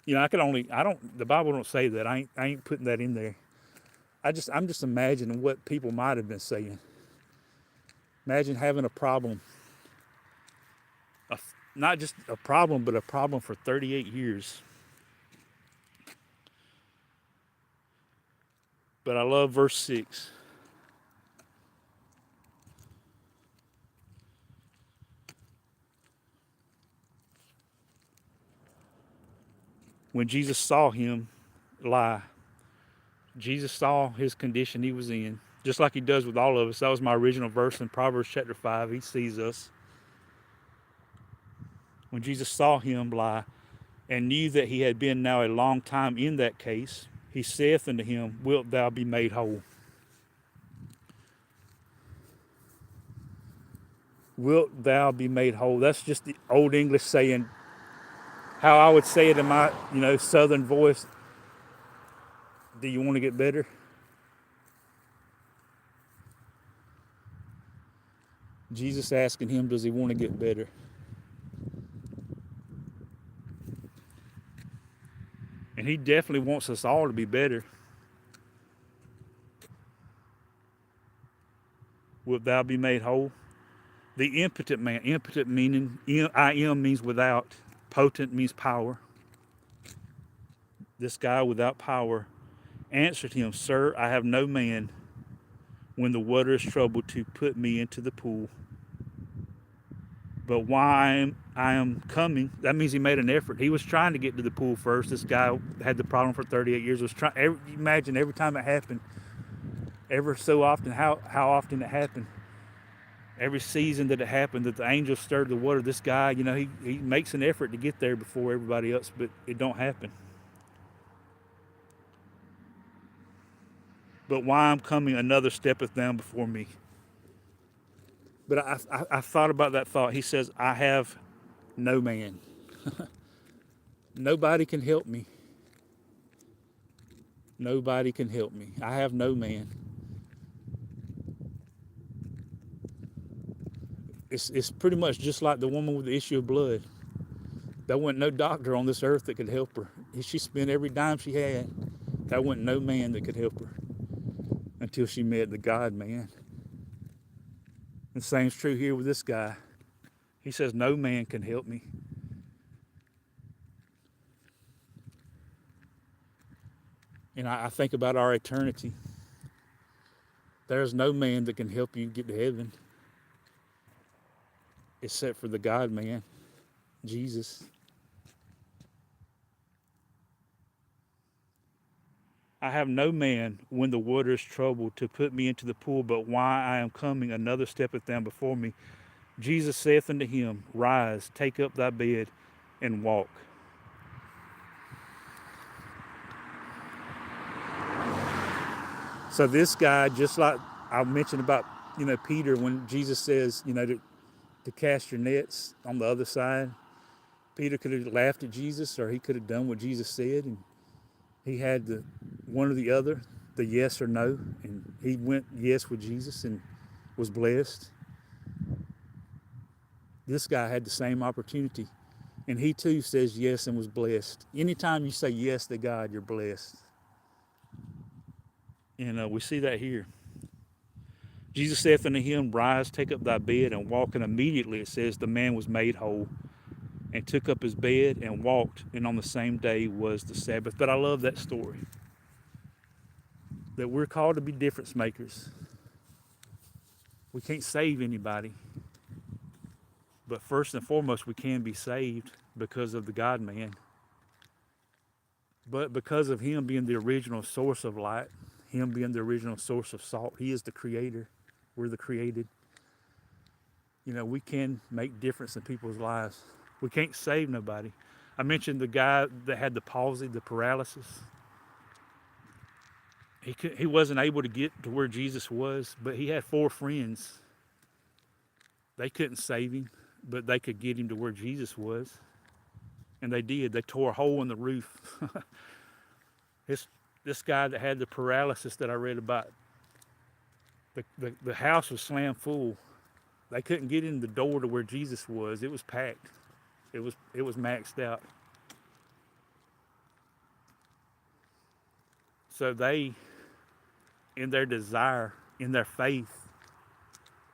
You know, the Bible don't say that. I ain't putting that in there. I'm just imagining what people might have been saying. Imagine having a problem. Not just a problem, but a problem for 38 years. But I love verse 6. When Jesus saw him lie, Jesus saw his condition he was in, just like he does with all of us. That was my original verse in Proverbs chapter 5. He sees us. When Jesus saw him lie and knew that he had been now a long time in that case, he saith unto him, wilt thou be made whole? Wilt thou be made whole? That's just the old English saying, how I would say it in my, southern voice. Do you want to get better? Jesus asking him, does he want to get better? And he definitely wants us all to be better. Wilt thou be made whole? The impotent man, impotent meaning, I am means without, potent means power. This guy without power answered him, Sir, I have no man when the water is troubled to put me into the pool. But while I am coming, that means he made an effort. He was trying to get to the pool first. This guy had the problem for 38 years. Imagine every time it happened, ever so often, how often it happened. Every season that it happened, that the angels stirred the water, this guy, he makes an effort to get there before everybody else, but it don't happen. But while I'm coming, another steppeth down before me. But I thought about that thought. He says, I have no man. Nobody can help me. Nobody can help me. I have no man. It's pretty much just like the woman with the issue of blood. There wasn't no doctor on this earth that could help her. She spent every dime she had. There wasn't no man that could help her until she met the God-man. The same's true here with this guy. He says, no man can help me. And I think about our eternity. There's no man that can help you get to heaven except for the God-man, Jesus. I have no man when the water is troubled to put me into the pool, but while I am coming, another steppeth down before me. Jesus saith unto him, Rise, take up thy bed, and walk. So this guy, just like I mentioned about, Peter, when Jesus says, to cast your nets on the other side, Peter could have laughed at Jesus, or he could have done what Jesus said, and he had the one or the other, the yes or no, and he went yes with Jesus and was blessed. This guy had the same opportunity, and he too says yes and was blessed. Anytime you say yes to God, you're blessed. And we see that here. Jesus saith unto him, Rise, take up thy bed, and walk. And immediately it says the man was made whole, and took up his bed and walked, and on the same day was the Sabbath. But I love that story. that we're called to be difference makers. We can't save anybody, but first and foremost, we can be saved because of the God man. But because of him being the original source of light, him being the original source of salt, he is the creator. We're the created. You know, we can make difference in people's lives. We can't save nobody. I mentioned the guy that had the palsy, the paralysis. He wasn't able to get to where Jesus was, but he had 4 friends. They couldn't save him, but they could get him to where Jesus was. And they did. They tore a hole in the roof. This guy that had the paralysis that I read about, the house was slammed full. They couldn't get in the door to where Jesus was. It was packed. It was maxed out. So they, in their desire, in their faith,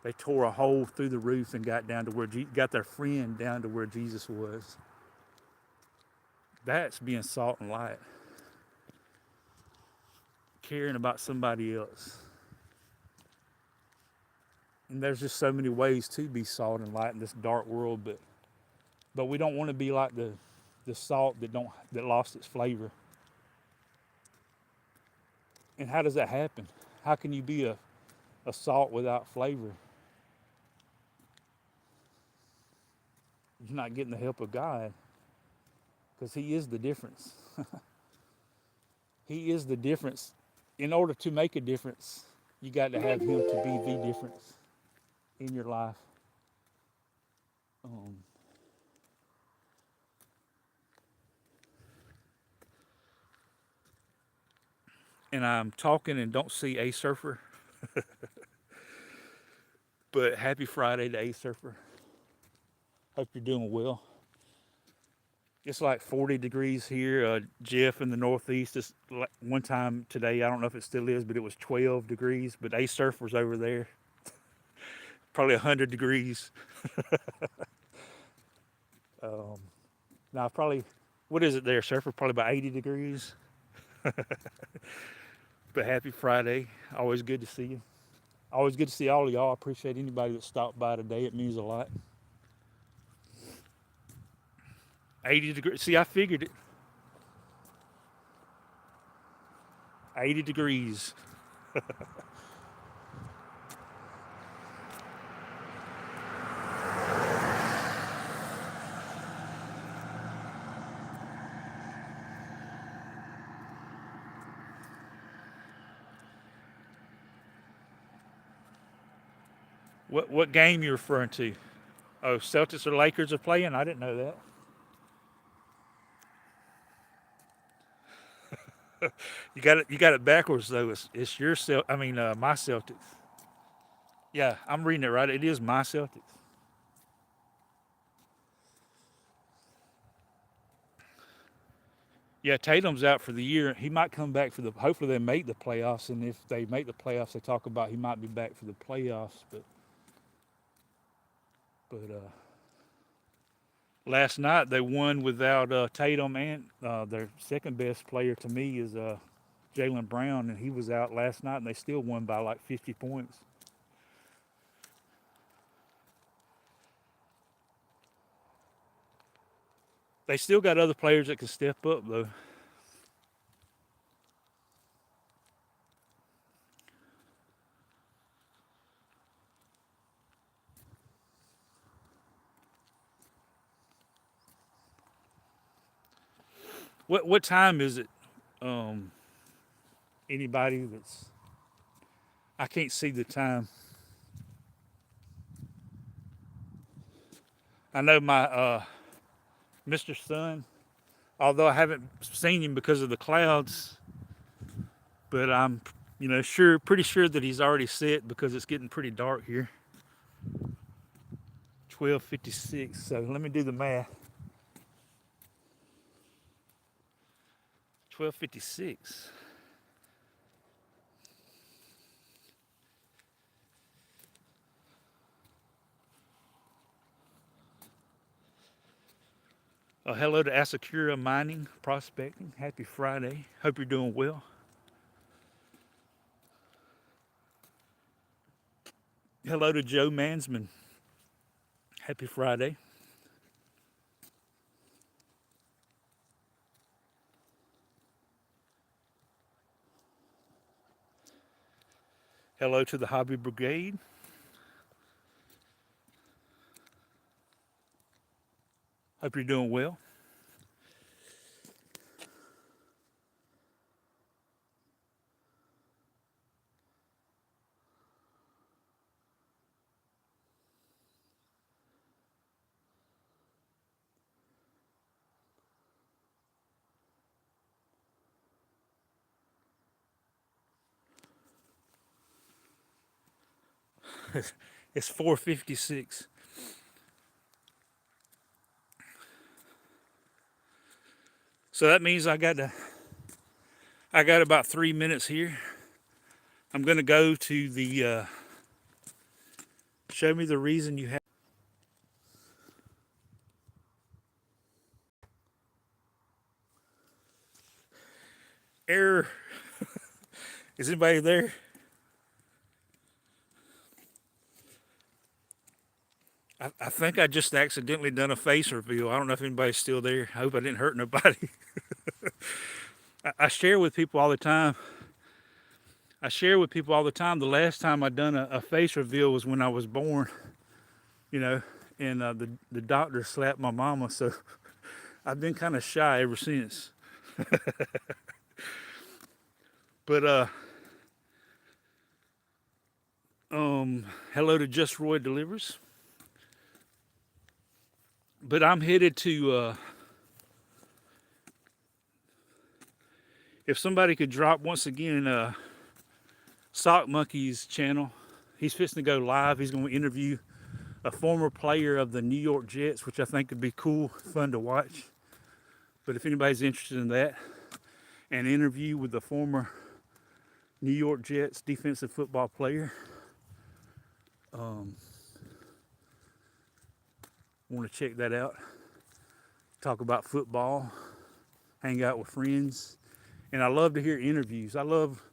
they tore a hole through the roof and got down to where got their friend down to where Jesus was. That's being salt and light. Caring about somebody else. And there's just so many ways to be salt and light in this dark world, but we don't want to be like the salt that lost its flavor. And how does that happen? How can you be a salt without flavor? You're not getting the help of God, because he is the difference. He is the difference. In order to make a difference, you got to have him to be the difference in your life. And I'm talking and don't see a surfer, but happy Friday to a surfer. Hope you're doing well. It's like 40 degrees here. Jeff in the Northeast, just one time today, I don't know if it still is, but it was 12 degrees. But a surfer's over there, probably 100 degrees. Now probably, what is it there, surfer? Probably about 80 degrees. But happy Friday. Always good to see you. Always good to see all of y'all. I appreciate anybody that stopped by today. It means a lot. 80 degrees. See, I figured it. 80 degrees. What game you referring to? Oh, Celtics or Lakers are playing? I didn't know that. You got it backwards though. It's your my Celtics. Yeah, I'm reading it right. It is my Celtics. Yeah, Tatum's out for the year. He might come back for hopefully they make the playoffs, and if they make the playoffs, they talk about he might be back for the playoffs. But last night they won without Tatum, and their second best player to me is Jaylen Brown, and he was out last night, and they still won by like 50 points. They still got other players that can step up, though. What time is it? Anybody that's... I can't see the time. I know my Mr. Sun, although I haven't seen him because of the clouds, but I'm, pretty sure that he's already set because it's getting pretty dark here. 12:56. So let me do the math. 12:56. Hello to Asakura Mining Prospecting. Happy Friday. Hope you're doing well. Hello to Joe Mansman. Happy Friday. Hello to the Hobby Brigade. Hope you're doing well. It's 4:56. So that means I got about 3 minutes here. I'm gonna go to the show me the reason you have error. Is anybody there? I think I just accidentally done a face reveal. I don't know if anybody's still there. I hope I didn't hurt nobody. I share with people all the time. The last time I done a face reveal was when I was born, you know, and the doctor slapped my mama. So I've been kind of shy ever since. But hello to Just Roy Delivers. But I'm headed to. If somebody could drop once again, Sock Monkey's channel. He's fixing to go live. He's going to interview a former player of the New York Jets, which I think would be cool, fun to watch. But if anybody's interested in that, an interview with the former New York Jets defensive football player, want to check that out. Talk about football, hang out with friends. And I love to hear interviews. I love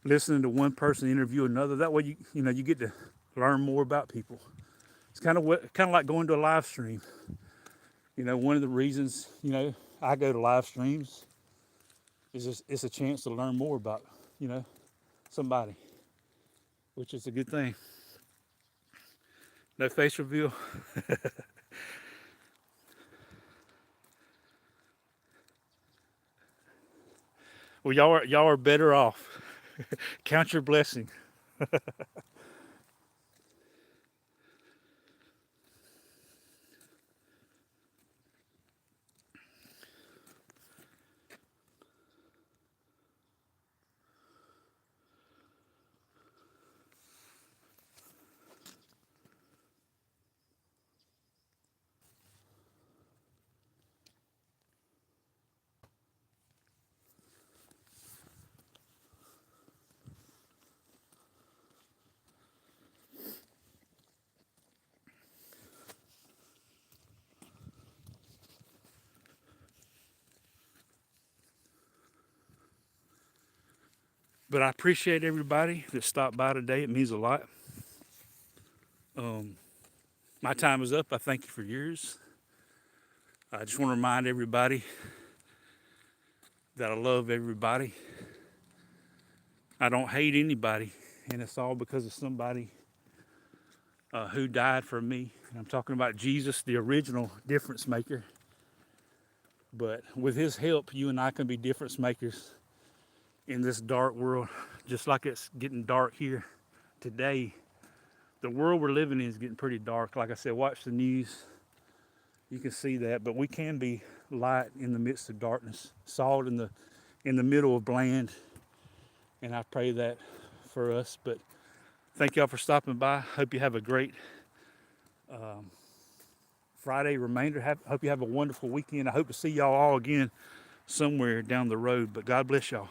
listening to one person interview another. That way you get to learn more about people. It's kind of like going to a live stream. One of the reasons I go to live streams is it's a chance to learn more about somebody, which is a good thing. No face reveal. Well, y'all are better off. Count your blessing. But I appreciate everybody that stopped by today. It means a lot. My time is up. I thank you for yours. I just want to remind everybody that I love everybody. I don't hate anybody, and it's all because of somebody who died for me. And I'm talking about Jesus, the original difference maker. But with his help, you and I can be difference makers in this dark world, just like it's getting dark here today. The world we're living in is getting pretty dark. Like I said, watch the news. You can see that, but we can be light in the midst of darkness, salt in the middle of bland. And I pray that for us. But thank y'all for stopping by. Hope you have a great Friday remainder. Hope you have a wonderful weekend. I hope to see y'all all again somewhere down the road. But God bless y'all.